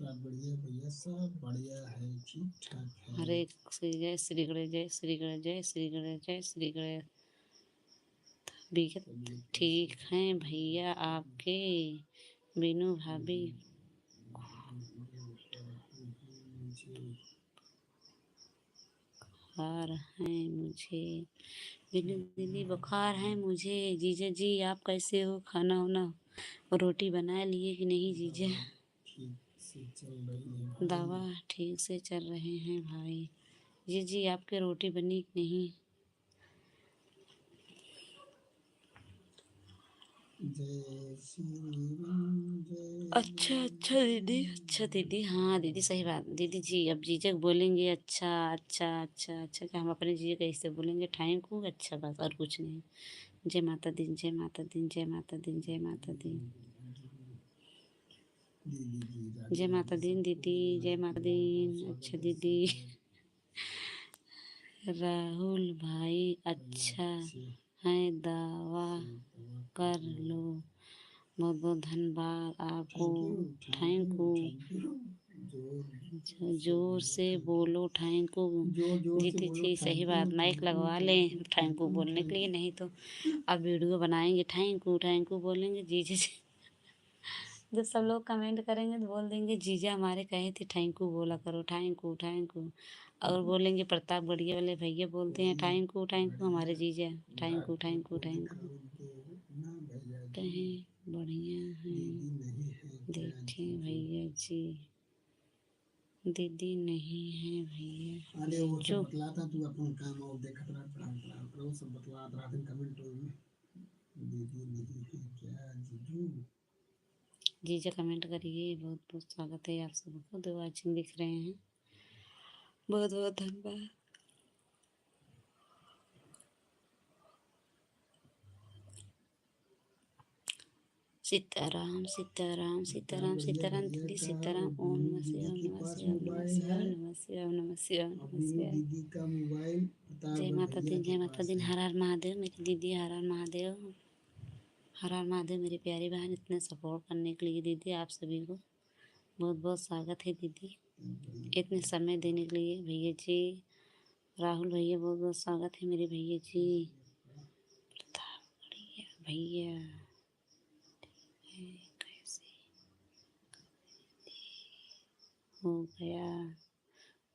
बढ़िया भैया सब बढ़िया है ठीक ठाक है। हरे श्री जय श्री गणेश जय श्री गणेश जय श्री गणेश जय श्री गणेश। तबीयत ठीक है भैया आपके? बीनू भाभी बुखार है मुझे बीनू दीदी बुखार है मुझे। जीजा जी आप कैसे हो? खाना होना रोटी बना लिए कि नहीं जीजा? दवा ठीक से चल रहे हैं भाई। जी आपके रोटी बनी कि नहीं? अच्छा दीदी हाँ दीदी सही बात दीदी जी। अब जीजक बोलेंगे अच्छा क्या हम अपने जीजक कैसे बोलेंगे? थैंक यू अच्छा बस और कुछ नहीं। जय माता दी जय माता दी जय माता दी जय माता दी जय माता दी दीदी जय माता दी। अच्छा दीदी राहुल भाई अच्छा है दवा कर लो बहुत बहुत धन्यवाद आपको। थैंक यू जोर से बोलो थैंक यू दीदी जी। सही बात माइक लगवा लें थैंक यू बोलने के लिए नहीं तो अब वीडियो बनाएंगे थैंक यू बोलेंगे जीजा जी। जब सब लोग कमेंट करेंगे तो बोल देंगे जीजा हमारे कहे थे थैंक यू बोला करो थैंक यू। और बोलेंगे प्रताप गढ़िया वाले भैया बोलते हैं थैंक यू हमारे जीजा थैंक यू कहें बढ़िया है देखे भैया जी दीदी नहीं है भैया अरे वो जो सब बतलाता तू अपन काम और देखत रहा पढ़ा वो सब बतलाता रहा दिन कमेंट में दीदी नहीं है क्या जीजू। जीजा कमेंट करिए बहुत बहुत स्वागत है आप सबको जो वाचिंग दिख रहे हैं बहुत बहुत धन्यवाद। सीताराम सीताराम सीताराम सीताराम दीदी सीताराम ओम नमः शिवाय नमः शिवाय नमः शिवाय नमः शिवाय नमः शिवाय नमः शिवाय। दीदी का मोबाइल जय माता दी जय माता दी हर हर महादेव मेरी दीदी हर हर महादेव हर हर महादेव मेरी प्यारी बहन इतने सपोर्ट करने के लिए दीदी आप सभी को बहुत बहुत स्वागत है दीदी इतने समय देने के लिए भैया जी। राहुल भैया बहुत बहुत स्वागत है मेरे भैया जी। भैया कैसे हो गया?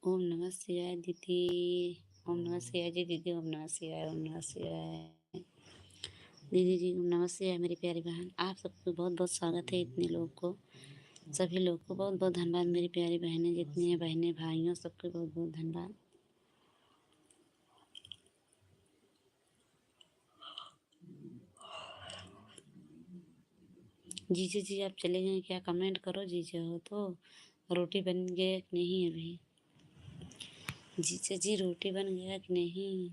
ओम नमः शिवाय दीदी ओम नमः शिवाय जी दीदी ओम नमः शिवाय दीदी जी ओम नमः शिवाय मेरी प्यारी बहन आप सबको बहुत बहुत स्वागत है। इतने लोग को सभी लोग को बहुत बहुत धन्यवाद मेरी प्यारी बहनें जितनी हैं बहनें भाइयों सबको बहुत बहुत धन्यवाद। जीजा जी आप चले गए क्या? कमेंट करो जीजा हो तो। रोटी बन गया कि नहीं अभी? जीजा जी रोटी बन गया कि नहीं?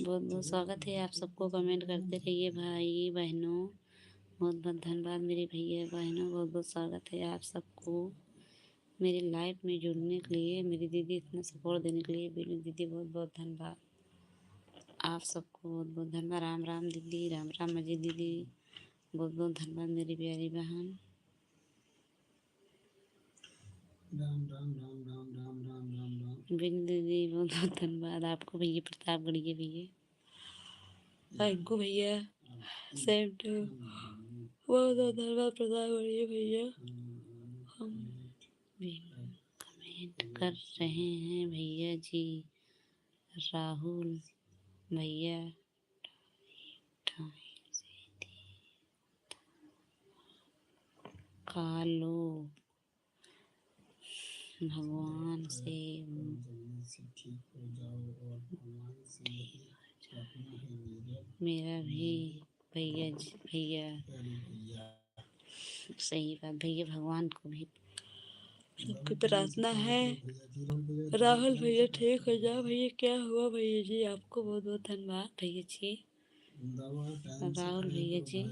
बहुत बहुत स्वागत है आप सबको कमेंट करते रहिए भाई बहनों बहुत बहुत धन्यवाद मेरे भैया बहनों बहुत बहुत स्वागत है आप सबको मेरी लाइफ में जुड़ने के लिए, मेरी दीदी इतना सपोर्ट देने के लिए बीनू दीदी बहुत बहुत धन्यवाद। आप सबको बहुत बहुत धन्यवाद। राम राम दीदी, राम राम अजय दीदी, बहुत बहुत धन्यवाद मेरी प्यारी बहन। राम राम राम राम राम राम राम राम। बीनू दीदी बहुत बहुत धन्यवाद आपको भैया, प्रतापगढ़ के भैया, थैंक यू भैया, सेम टू, बहुत बहुत धन्यवाद प्रतापगढ़ के भैया। हम भी कमेंट कर रहे हैं भैया जी। राहुल भैया कालो भगवान से जल्दी से ठीक हो जाओ और भगवान से यही प्रार्थना है मेरा भी भैया जी, भैया भैया। सही बात भैया, भगवान को भी सबकी प्रार्थना है। राहुल भैया ठीक हो जाओ भैया, क्या हुआ भैया जी? आपको बहुत बहुत धन्यवाद भैया जी। राहुल भैया जी,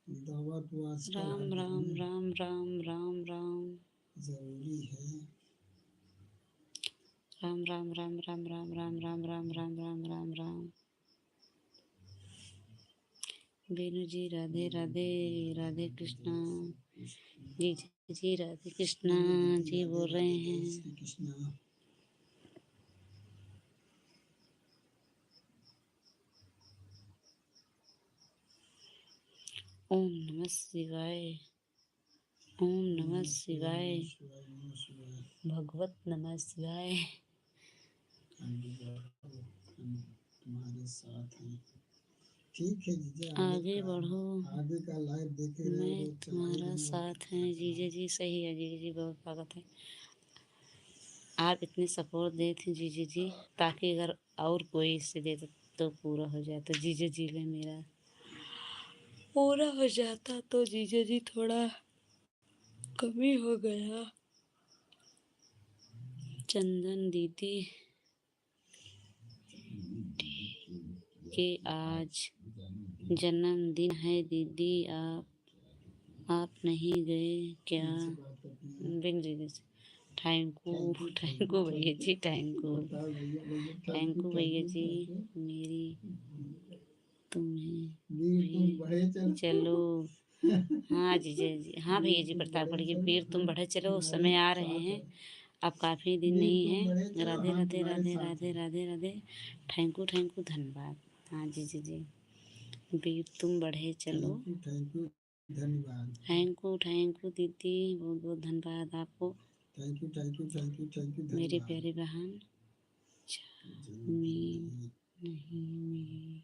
दवा तो आजकल राम राम राम राम राम राम जरूरी है। राम राम राम राम राम राम राम राम राम राम राम राम। बेनू जी राधे राधे, राधे कृष्णा जी जी, राधे कृष्णा जी बोल रहे हैं। ओम नमः शिवाय, ओम नमः शिवाय, भगवत नमः शिवाय। तुम्हारे साथ हैं। ठीक है जीजा, आगे बढ़ो, आगे का लाइव देखे मैं तुम्हारा साथ है जीजा जी। सही है जीजा जी, बहुत स्वागत है। आप इतने सपोर्ट दे थे जीजा जी, ताकि अगर और कोई इससे दे तो पूरा हो जाए, तो जीजा जी ले मेरा पूरा हो जाता, तो जीजा जी थोड़ा कमी हो गया। चंदन दीदी के आज जन्मदिन है दीदी, आप नहीं गए क्या? बिन दीदी से थैंक यू भैया जी, थैंक यू भैया जी। मेरी तुम्हें चलो, हाँ जी जी, हाँ भैया जी, प्रतापगढ़ के वीर तुम बढ़े चलो, उस समय आ रहे हैं, अब काफ़ी दिन नहीं है। राधे राधे राधे राधे राधे राधे, थैंक यू धन्यवाद। हाँ जी जी जी, वीर तुम बढ़े चलो, धन्यवाद। थैंक यू दीदी, बहुत बहुत धन्यवाद आपको। थैंक यू मेरी प्यारी बहन नहीं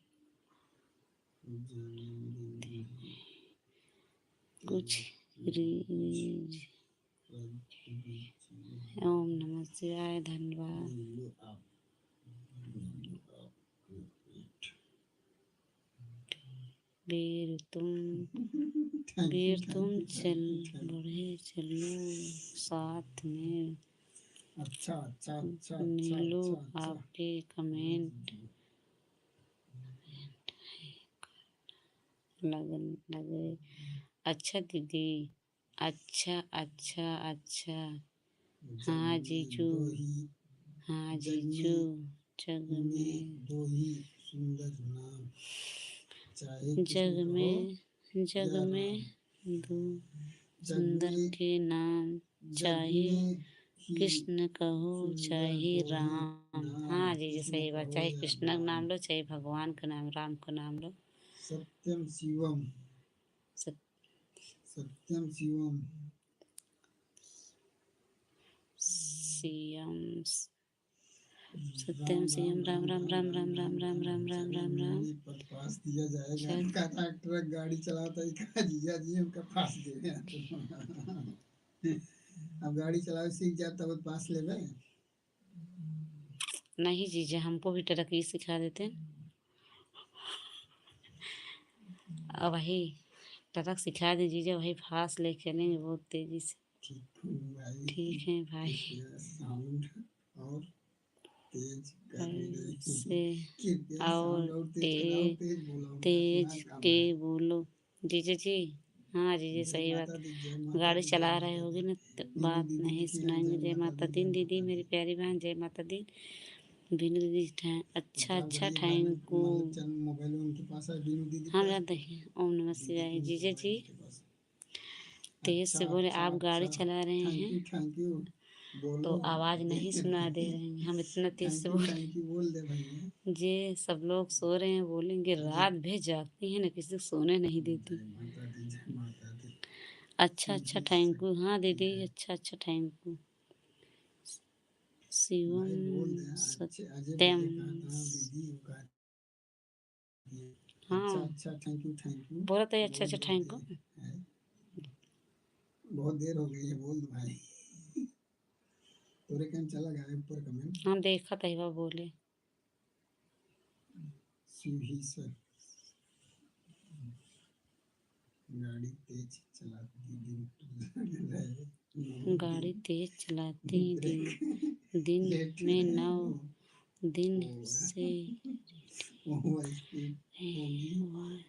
कुछ रीज। ओम नमः शिवाय, धन्यवाद। वीर तुम चल बढ़े चलो साथ में। अच्छा नीलू आपके कमेंट लगे। अच्छा दीदी, अच्छा अच्छा अच्छा। हाँ जीजू, हाँ जीजू, जग में दो ही सुंदर नाम, जग में दो सुंदर के नाम, चाहे कृष्ण कहो चाहे राम। हाँ जी जी, सही बात, चाहे कृष्ण का नाम लो, चाहे भगवान का नाम, राम का नाम लो। सत्यम शिवम, सत्यम शिवम, सीएम सत्यम सीएम, राम राम राम राम राम राम राम राम राम राम। पर पास दिया जाएगा, का ट्रक गाड़ी चलाता है का जीजा जी उनका पास दे। अब गाड़ी चलावे सीख जाता है, पास ले गए। नहीं जीजा, हमको भी ट्रक ही सिखा देते, और वही ट्रक सिखा दे जीजा, वही फास्ट ले चलेंगे बहुत तेजी से। ठीक है भाई, और तेज से और तेज के बोलो जीजा जी। हाँ जीजे जय सही बात। माता दी, जय माता गाड़ी दी, जय चला रहे माता होगे दी। ना तो नीलू बात दीदी नहीं लिखी हैं, सुनाएंगे। जय जय माता माता दी, दी जय दीदी, माता मेरी दी। प्यारी बहन, जय माता दी। बीनू दीदी अच्छा प्रताप अच्छा गढ़िया भाई में थैंक यू। मतलब चंद मोबाइल उनके पास है, बीनू दीदी हम पास, जानते हैं। ओम नमः दीदी शिवाय। के जीजा मोबाइल जी उनके पास है। तेज अच्छा से बोले, अच्छा आप गाड़ी अच्छा, चला रहे हैं थैंक यू तो बोलो। आवाज नहीं सुना दे रहे हैं। हम इतना तेज से बोले, थैंक यू बोल दे भैया। जे सब लोग सो रहे हैं बोलेंगे जी, रात भर जागती है ना, किसी को सोने नहीं देती। जय माता दी, जय माता दी। अच्छा अच्छा सीधी थैंक यू। हाँ शक्ति दीदी है अच्छा अच्छा थैंक यू। भाई, बोल दे। शिवम अच्छे अजय सत्यम। भैया कहा था दीदी वो कहा दिए। अच्छा हाँ अच्छा, थैंक यू बोला तो अच्छा बोल अच्छा दे थैंक दे। यू। है, बहुत देर हो गई है, बोल दो भाई। तोरे कहीं चला गया है ऊपर कमेंट। हाँ देखा था वह बोले। सीढ़ी से गाड़ी तेज चलाती दिन रहे, गाड़ी तेज चलाती ब्रेक दिन लेट में रहे 9 हो, दिन वो से ओवर स्पीड होगी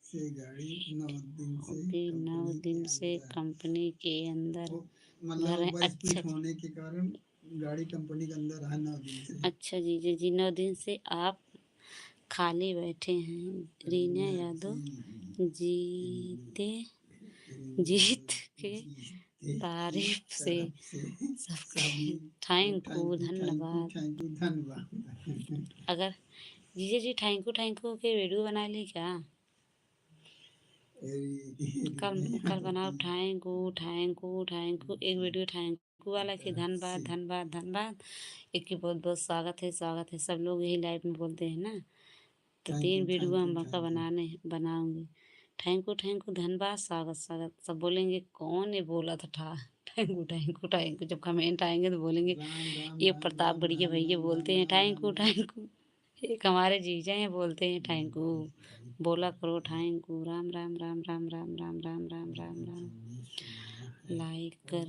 से गाड़ी 9 दिन से होगी। 9 कंपनी के दिन से अंदर। कंपनी के अंदर वो भर मतलब रहे। ओवर अच्छा स्पीड होने के कारण गाड़ी कंपनी के अंदर है 9 दिन से। अच्छा जीजा जी 9 दिन से आप खाली बैठे हैं। रीना रीना यादव जी, जीते रीना जीत के जीते की तारीफ से तरफ से सबके सभी को थैंक यू धन्यवाद। धन्यवाद। अगर जीजा जी थैंक यू के वीडियो बना ली क्या? कल रीना कल बनाओ की थैंक यू एक वीडियो थैंक यू वाला कि तरफ धन्यवाद से धन्यवाद धन्यवाद। एक की बहुत बहुत स्वागत है। सब लोग यही लाइव में बोलते हैं ना। तो 3 वीडियो हम का थैंक यू। बनाऊंगी। थैंक यू धन्यवाद स्वागत सब बोलेंगे कौन ये बोला था थैंक यू जब कमेंट आएंगे तो बोलेंगे राम राम ये राम प्रताप राम गढ़िया राम भैया राम बोलते राम हैं राम राम राम। Thank you. एक हमारे जीजा हैं बोलते हैं थैंक यू। भाई बोला करो थैंक यू। राम राम राम राम राम राम राम राम राम दीदी राम। जी ने सुनाया है लाइक और कर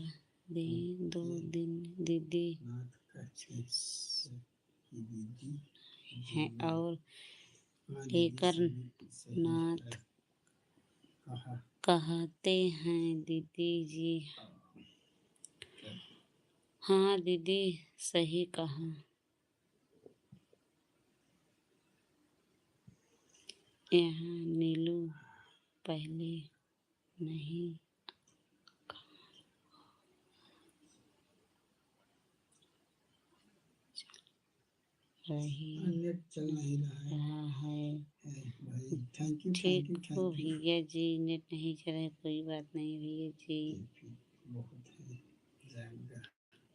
दें 2 उनके दिन दीदी नाथ कहते हैं कि दीदी जी हैं ने। और हाँ दीदी, लेकर सही सही है नाथ कहा। कहते हैं दीदी जी। क्या हाँ दीदी सही कहा। यहाँ नीलू पहले नहीं रही नेट चल नहीं रहा रहा है। है भाई। ठीक हो थैंक यू। भैया जी नेट नहीं चले कोई बात नहीं भैया जी। फिर बहुत है जाएगा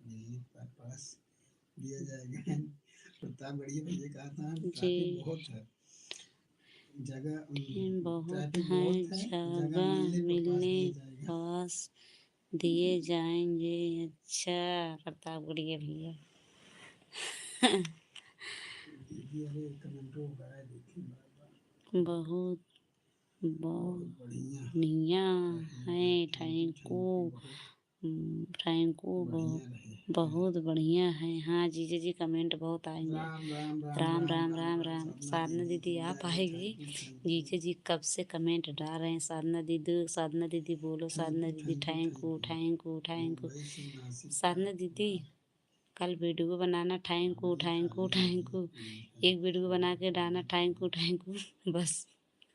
मिलने पर पास दिया जाएगा। प्रताप बढ़िया भैया कहा था जी ट्रैफिक बहुत है, जगह बहुत ट्रैफिक है बहुत है, जगह जगह मिलने पर पास मिलने दिया जाएगा। पास दिए जाएंगे। अच्छा प्रताप गढ़िया भैया। दीदी अरे कमेंट हो रहा है, देखिए बार बहुत बहुत बढ़िया बढ़िया रहिएगा। है थैंक यू। बहुत थैंक यू बढ़िया रहे। बहुत बढ़िया है। हाँ जीजा जी कमेंट बहुत आएंगे। राम राम राम राम राम राम राम राम राम। राम साधना साधना दीदी दीदी जी आप अरे आएगी। Thank you. जीजा जी कब से कमेंट डाल रहे हैं। साधना दीदी बोलो। साधना दीदी thank you. Thank you. Mumbai से नासिक साधना तक दीदी कल वीडियो बनाना खाली थैंक यू। नहीं एक वीडियो बना के डालना थैंक यू बस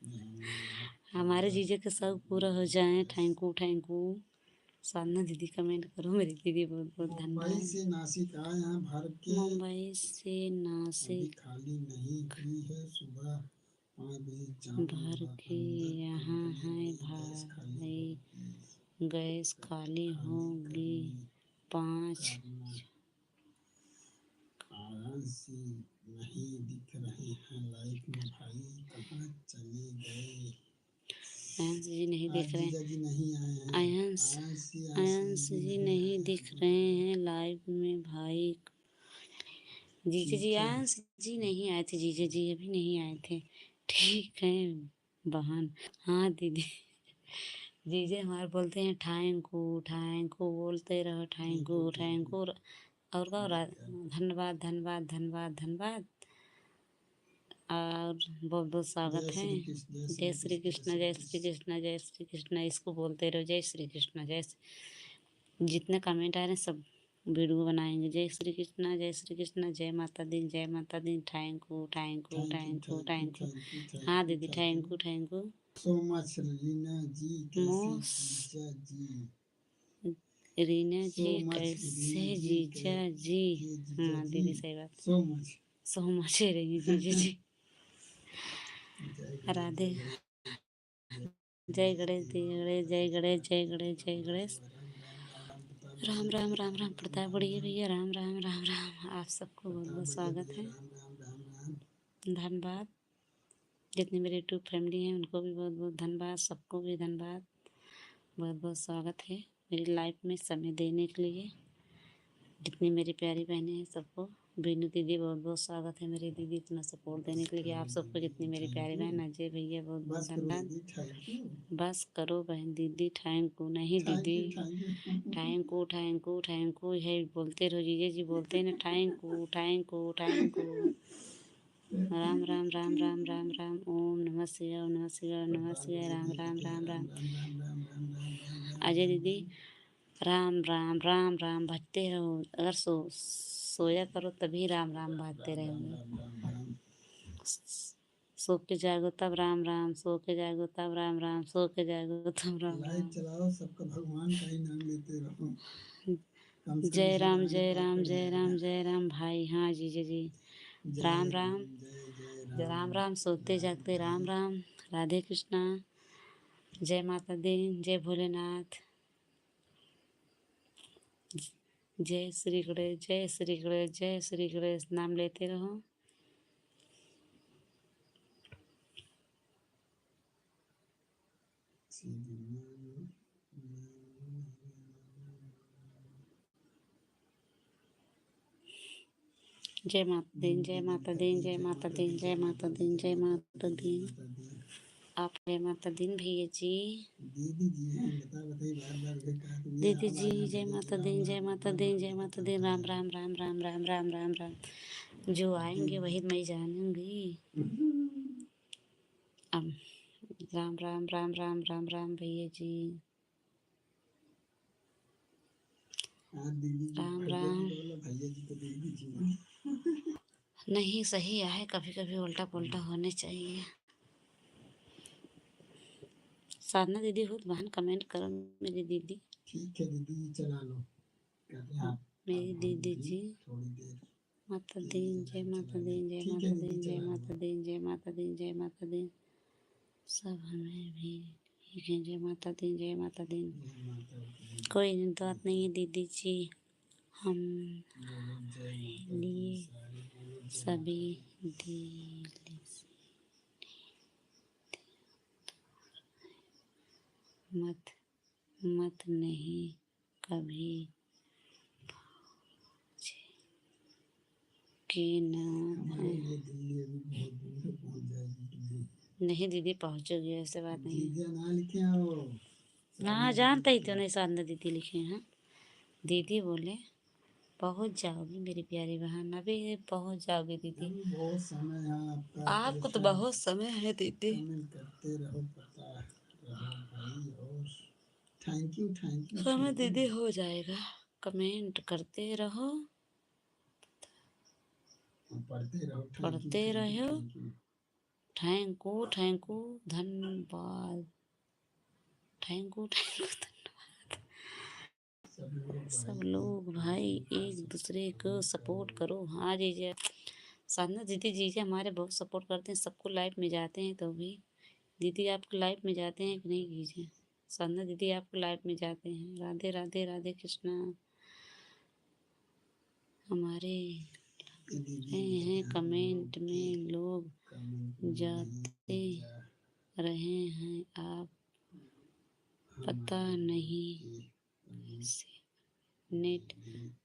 जाऊंगा हमारे पूरा जीजे के सब पूरा हो जाए। बस। Thank you. साधना दीदी कमेंट करो मेरी दीदी बहुत बहुत मुंबई धन्यवाद। से नासिक आए हैं भर के, मुंबई से अभी नासिक खाली नहीं हुई है, सुबह 5 बजे भर जाऊंगा के अंदर यहाँ कंपनी है में, गैस खाली भाई होगी गैस खाली खाली होगी करनी 5। करना। आरसी नहीं दिख रहे हैं लाइफ में भाई, कहाँ चले गए। आयंश जी नहीं आज दिख रहे जीजा जी नहीं आए हैं। आयंश आयंश जी जी नहीं नहीं आए दिख हैं। रहे हैं लाइव में भाई। जीजा जी ठीक है। आयंश जी नहीं आए थे। जीजा जी अभी नहीं आए थे। ठीक है बहन। हाँ दीदी जीजे हमारे बोलते हैं थैंक यू बोलते रहो थैंक यू थैंक यू। और का बढ़िया। धन्यवाद धन्यवाद धन्यवाद धन्यवाद। और बहुत बहुत स्वागत जय है। श्री कृष्ण, जय जय श्री श्री कृष्ण, कृष्ण, जय श्री कृष्ण, जय श्री कृष्ण, इसको बोलते रहो जय श्री कृष्ण। जितने कमेंट आ रहे हैं सब वीडियो बनाएंगे। जय श्री कृष्ण, जय श्री कृष्ण, जय माता दी, जय माता दी। Thank you, thank you, thank you, thank you, thank you, thank you. Thank you, हाँ थैंक यू, दीदी, thank thank you you, thank you so much Reena ji, कैसे मोस। जीजा जी, रीना सो जी मच कैसे रीना जी, जीजा जी। के जीजा हाँ जी, दीदी सही बात। So much. सो मच है रही जीजा जी। जय गणेश, राधे। जय गणेश, जय गणेश, जय गणेश, जय गणेश, जय गणेश, जय गणेश। राम राम राम राम प्रताप बढ़िया भैया, राम राम राम राम। आप सबको बहुत बहुत स्वागत है। राम राम राम राम। धन्यवाद। जितनी मेरी यूट्यूब फैमिली है उनको भी बहुत बहुत धन्यवाद, सबको भी धन्यवाद। बहुत बहुत स्वागत है मेरी लाइफ में समय देने के लिए। जितनी मेरी प्यारी बहनें हैं सबको, बीनू दीदी बहुत बहुत स्वागत है मेरी दीदी, इतना सपोर्ट देने के लिए। आप सबको जितनी मेरी प्यारी बहन, अजय भैया बहुत बहुत बस करो धन्यवाद। दीदी, थैंक यू, बस करो बहन दीदी, थैंक यू नहीं थैंक दीदी, you, thank you. Thank you, thank you, thank you है बोलते रहो। जीजे जी बोलते हैं ना, thank you, thank you, thank you. Ram Ram Ram Ram Ram Ram. ओम नमः शिवाय, ओम नमः शिवाय, ओम नमः शिवाय। राम राम राम राम। अजय दीदी, राम राम राम राम भजते रहो। अगर सोया करो तभी राम राम बाजते रहोगे। सो के जागो तब राम राम, सो के जागो तब राम राम, सो के जागो तब राम लाइव राम। चलाओ, सबका भगवान का ही नाम लेते रहो। कम से कम जय इसी राम, बहाने जय पाप राम, कट जय राम, जाएगा। जय राम भाई। हाँ जीजे जी, जय राम राम। जय जय जय राम राम, राम, सोते राम जागते राम भाई। राम। राधे कृष्णा। जय माता दी, जय भोलेनाथ। जय श्री गणेश, जय श्री गणेश, जय श्री गणेश। नाम लेते रहो। जय माता दी, जय माता दी, जय माता दी, जय माता दी, जय माता दी। आप जय माता दी भैया जी। दीदी जी हैं, बताइए बार बार वे कहा तो ये दीदी अब जी, आना जय भैया माता दी, चलाओ ना, जय माता दो दी, मिनट जय में माता खत्म दी। राम करेंगे। राम राम राम राम राम राम राम। जो आएंगे वही मैं जानूंगी। अब राम राम राम राम राम राम भैया जी। हाँ दीदी जी, राम भैया जी राम। को बोलो, भैया जी को दीदी जी में। नहीं सही है, कभी कभी उल्टा पुल्टा होने चाहिए। साधना दीदी हो तो बहन कमेंट करो मेरी दीदी। ठीक है दीदी जी, चला लो, कर रहे हैं आप। मेरी अब हम दीदी भी जी। थोड़ी देर माता के दी, लिए जय लाइव माता दी, चलाएंगे। जय ठीक है माता दी, दीदी, जय चला माता लो। दी, जय माता दी, जय माता दी। सब हमें भी ठीक है। जय माता दी, जय माता दी। जय माता दी। कोई बात नहीं है दीदी जी, हम बोलो जय माता दी, लिए सारे बोलो जय सभी माता दी। दिल से मत मत नहीं कभी के नाम हमारे है। लिए दिल्ली अभी बहुत दूर है, पहुंच जाएगी कि नहीं? नहीं दीदी पहुँचोगी, ऐसे बात नहीं है। जीजा ना लिखे आओ, हाँ साधना दीदी जानता ही लिखे तो आओ। नहीं, साधना दीदी लिखे हैं। दीदी बोले पहुँच जाओगी मेरी प्यारी बहन, अभी पहुँच जाओगी दीदी। अभी बहुत समय है आपका, आपको तो परेशान बहुत समय है दीदी। कमेंट करते रहो, पता रहो भाई। और थैंक यू, थैंक यू, समय थैंक यू। दीदी हो जाएगा, कमेंट करते रहो, पढ़ते रहो, थैंक यू, पढ़ते थैंक यू, रहो। Thank you. Thank you, thank you, धन्यवाद। Thank you, thank you. सब लोग भाई एक दूसरे को सपोर्ट करो। हाँ जीजा, साधना दीदी जीजा हमारे बहुत सपोर्ट करते हैं, सबको लाइव में जाते हैं तो भी। दीदी आपको लाइव में जाते हैं कि नहीं कीजिए? साधना दीदी आपको लाइव में जाते हैं। राधे राधे, राधे कृष्णा। हमारे हैं कमेंट में लोग जाते रहे हैं, आप पता नहीं से नेट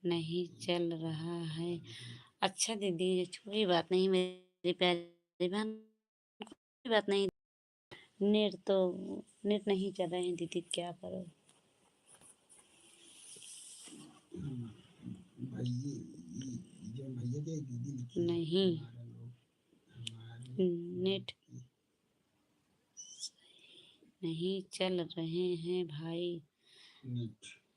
नहीं चल रहा है। अच्छा दीदी कोई बात नहीं मेरी प्यारी बहन, कोई बात नहीं। नेट नहीं चल रहे हैं दीदी, क्या करो। भैया, जो भैया के दीदी लिखी है, नहीं हमारा लोग, हमारे नेट नहीं चल रहे हैं भाई।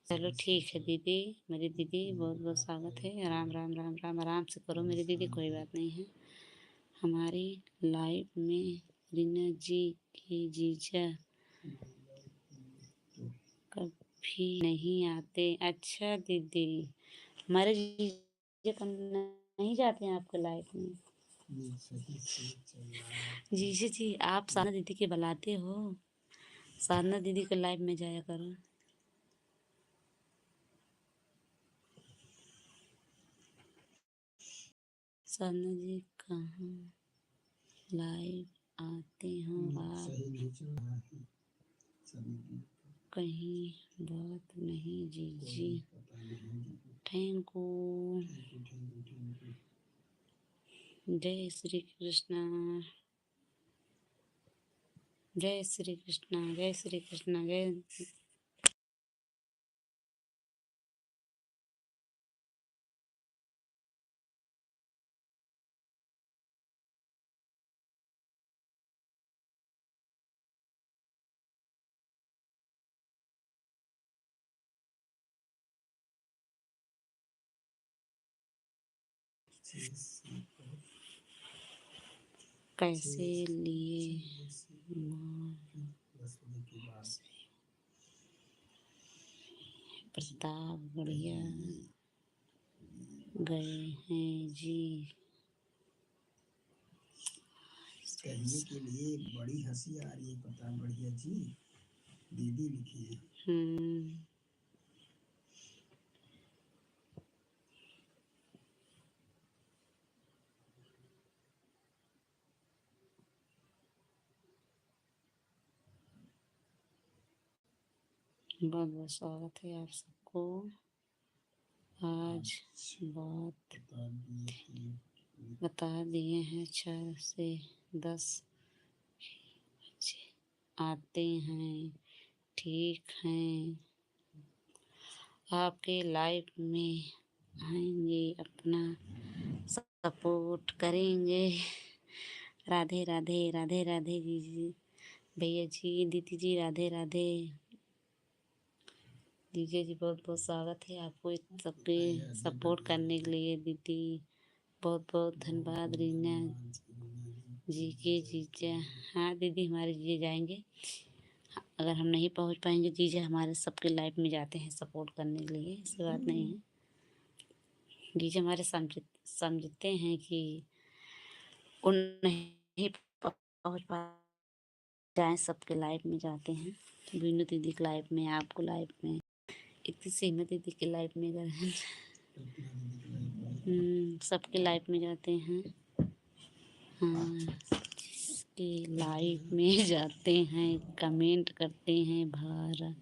चलो ठीक है दीदी, मेरी दीदी बहुत बहुत स्वागत है। राम राम राम राम, आराम से करो मेरी दीदी, कोई बात नहीं है। हमारी लाइफ में रीना जी की जीजा कभी नहीं आते। अच्छा दीदी, हमारे जीजा कम नहीं जाते हैं आपके लाइफ में? जीजा जी आप साधना दीदी के बुलाते हो, साधना दीदी के लाइव में जाया करो। साधना जी कहाँ लाइव आते हो आप? कहीं बात नहीं जीजी। Thank you. जय श्री कृष्णा, जय श्री कृष्णा, जय श्री कृष्णा, जय। कैसे लिए प्रताप बढ़िया गए हैं जी। कहने के लिए बड़ी हंसी आ रही है, प्रताप बढ़िया जी दीदी लिखी है। बहुत बहुत स्वागत है आप सबको। आज बात बता दिए हैं, 6 से 10 बच्चे आते हैं। ठीक हैं, आपके लाइफ में आएंगे, अपना सपोर्ट करेंगे। राधे राधे, राधे राधे जी, भैया जी, दीदी जी, राधे राधे। दीजिए जी बहुत बहुत स्वागत है आपको सबके सपोर्ट करने के लिए। दीदी बहुत बहुत धन्यवाद। रीना जी के जीजा, हाँ दीदी हमारे जीजा जाएंगे। अगर हम नहीं पहुंच पाएंगे, जीजा हमारे सबके लाइफ में जाते हैं सपोर्ट करने के लिए, ऐसी बात नहीं है। जीजा हमारे समझते हैं कि उन नहीं पहुंच पा जाए, सबके लाइफ में जाते हैं। बीनू दीदी की लाइफ में, आपको लाइफ में, इतनी सीमा दीदी की लाइफ में अगर सबके लाइफ में जाते हैं। हाँ, जिसके लाइफ में जाते हैं कमेंट करते हैं भारत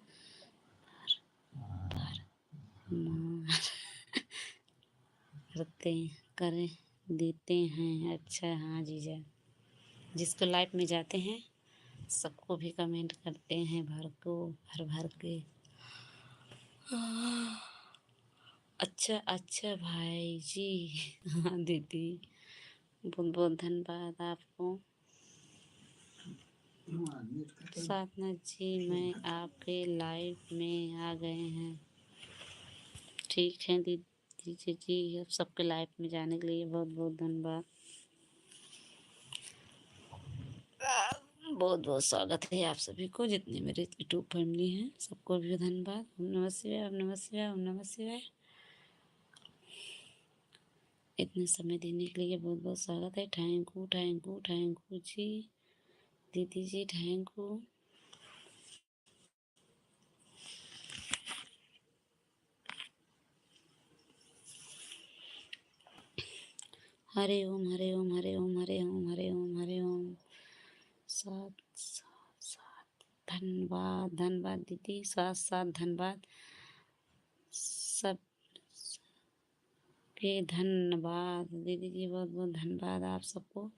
करते करें देते हैं। अच्छा हाँ जीजा, जिसको लाइफ में जाते हैं सबको भी कमेंट करते हैं, भर भर के। अच्छा अच्छा भाई जी। हाँ दीदी बहुत बहुत धन्यवाद आपको। साधना जी मैं आपके लाइफ में आ गए हैं। ठीक है दीदी जी, अब सबके लाइफ में जाने के लिए बहुत बहुत धन्यवाद। बहुत बहुत स्वागत है आप सभी को, जितने मेरे यूट्यूब फैमिली हैं सबको भी धन्यवाद। ओम नमः शिवाय, ओम नमः शिवाय, ओम नमः शिवाय। इतने समय देने के लिए बहुत बहुत स्वागत है। Thank you thank you thank you जी, दीदी जी थैंक यू। हरे ओम हरे ओम हरे ओम हरे ओम हरे ओम हरे ओम। साथ साथ साथ धन्यवाद धन्यवाद दीदी, साथ साथ धन्यवाद सब के धन्यवाद। दीदी जी बहुत बहुत धन्यवाद आप सबको।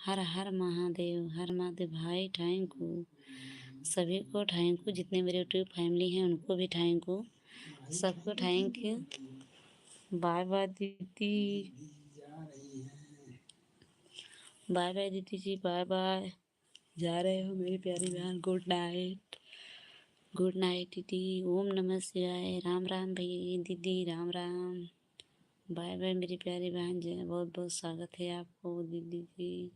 हर हर महादेव, हर महादेव भाई थैंक यू सभी को। थैंक यू जितने मेरे यूट्यूब फैमिली हैं उनको भी थैंक यू, सबको थैंक यू। बाय बाय दीदी। बाय बाय दीदी जी, बाय बाय। जा रहे हो मेरी प्यारी बहन, गुड नाइट। गुड नाइट दीदी। ओम नमः शिवाय। राम राम भैया दीदी, राम राम। बाय बाय मेरी प्यारी बहन, जय, बहुत बहुत स्वागत है आपको दीदी जी।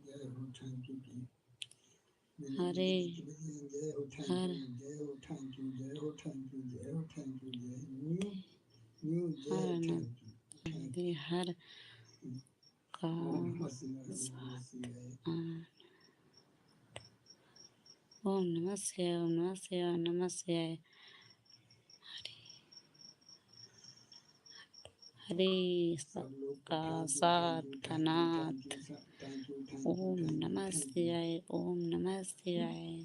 जय हो, थैंक यू जी। हरे जय हो, थैंक हर यू, जय हो, थैंक यू, जय हो, थैंक यू, जय हो, थैंक यू, जय न्यू न्यू, जय हर हो, न थैंक यू, थैंक यू। हर का ओम नमः शिवाय, ओम नमः शिवाय। ओम नमः शिवाय, ओम नमः शिवाय, ओम नमः शिवाय। हरे सब लोग को का thank you, thank you, thank you, thank साथनाथ। You, thank you, thank you, ओम थैंक यू, नमः थैंक यू। शिवाय, ओम नमः शिवाय।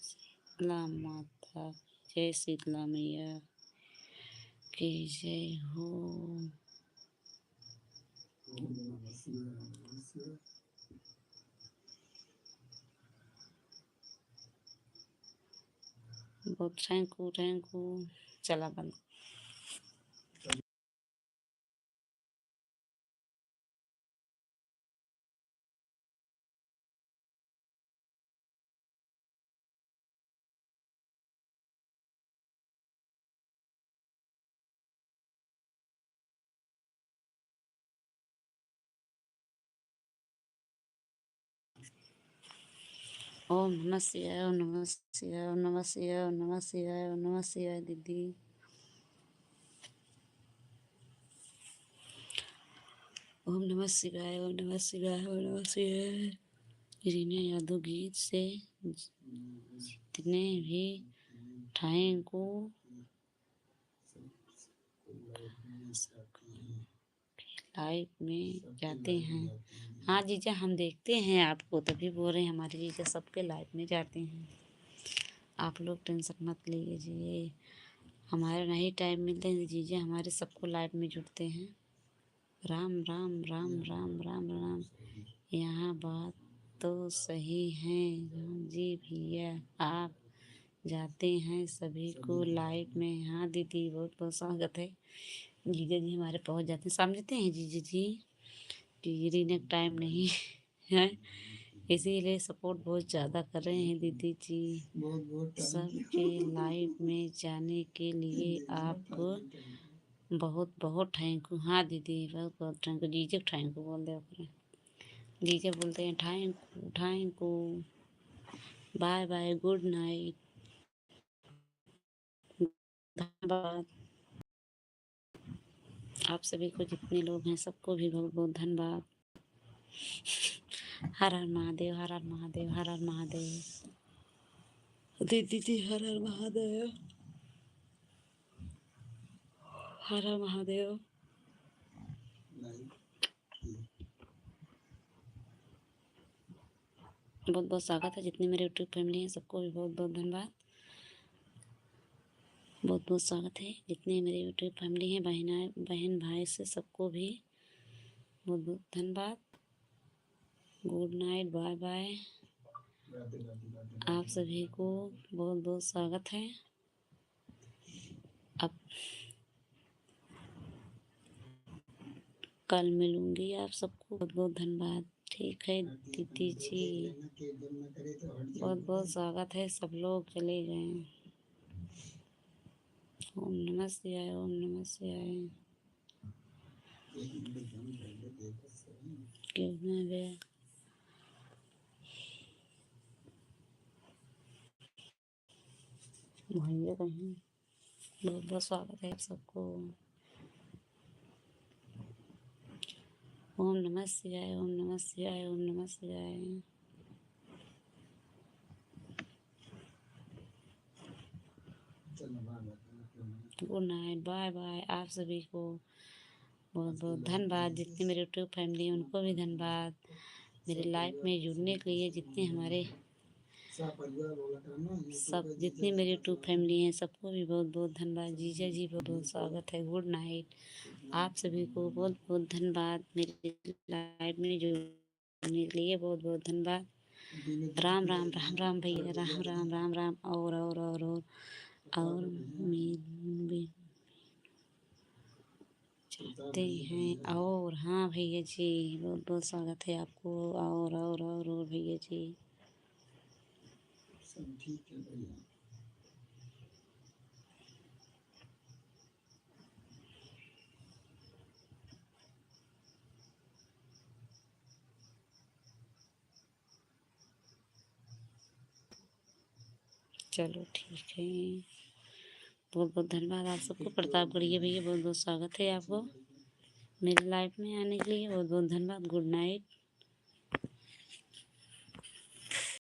शीतला माता, जय शीतला मैया की जय हो। ओम नमः शिवाय, ओम नमः शिवाय। बहुत थैंक यू। चला बंद। ओम नमः शिवाय, ओम नमः शिवाय, ओम नमः शिवाय, ओम नमः शिवाय, ओम नमः शिवाय दीदी। ओम नमः शिवाय, ओम नमः शिवाय, ओम नमः शिवाय। रीना यादव गीत से जितने भी ठाएं को लाइव में जाते हैं। हाँ जीजा, हम देखते हैं आपको, तभी बोल रहे हैं हमारे जीजा सबके लाइव में जाते हैं। आप लोग टेंशन मत लीजिए, हमारे नहीं टाइम मिलते हैं जीजा हमारे सबको लाइव में जुड़ते हैं। राम राम राम राम राम राम। यहाँ बात तो सही है राम जी भैया, आप जाते हैं सभी को लाइव में। हाँ दीदी, बहुत बहुत स्वागत है। जीजा जी हमारे पहुँच जाते हैं, समझते हैं जीजा जी कि रीना टाइम नहीं है, इसीलिए सपोर्ट बहुत ज़्यादा कर रहे हैं दीदी जी। बहुत बहुत सबके लाइव में जाने के लिए आपको बहुत बहुत थैंक यू। हाँ दीदी, बहुत बहुत थैंक यू। जीजे थैंक यू बोल दे अपने, जीजे बोलते हैं thank you. Bye bye, good night, धन्यवाद। आप सभी को, जितने लोग हैं सबको भी बहुत बहुत धन्यवाद। हर हर महादेव, हर हर महादेव, हर हर महादेव। दीदी जी हर हर महादेव, हर हर महादेव। बहुत बहुत स्वागत है, जितने मेरे यूट्यूब फैमिली हैं सबको भी बहुत बहुत धन्यवाद। बहुत बहुत स्वागत है, जितने मेरे यूट्यूब फैमिली हैं, बहन भाई से सबको भी बहुत बहुत धन्यवाद। Good night, bye bye. आप सभी को बहुत बहुत स्वागत है। अब कल मिलूंगी आप सबको, बहुत बहुत धन्यवाद। ठीक है दीदी जी, बहुत बहुत स्वागत है। सब लोग चले गए। ओम नमः शिवाय, ओम नमः शिवाय। क्यों मैं गया? भैया कहीं। बहुत बहुत स्वागत है आप सबको। ओम नमः शिवाय, ओम नमः शिवाय, ओम नमः शिवाय। Good night, bye bye. आप सभी को बहुत बहुत धन्यवाद। जितने मेरे यूट्यूब फैमिली हैं उनको भी धन्यवाद। मेरे लाइफ में जुड़ने के लिए जितने हमारे सब, जितनी मेरी यूट्यूब फैमिली हैं सबको भी बहुत बहुत धन्यवाद। जीजा जी बहुत बहुत स्वागत है। Good night. आप सभी को बहुत बहुत धन्यवाद, मेरे लाइफ में जुड़ने के लिए बहुत बहुत धन्यवाद। राम राम राम राम भैया, राम राम राम राम। और और मिल भी चाहते हैं। और हाँ भैया जी, बहुत बहुत स्वागत है आपको। और भैया जी। सब ठीक है भैया। चलो ठीक है, बहुत बहुत धन्यवाद आप सबको। प्रतापगढ़िया भैया बहुत बहुत स्वागत है आपको मेरे लाइफ में आने के लिए, बहुत बहुत धन्यवाद। Good night.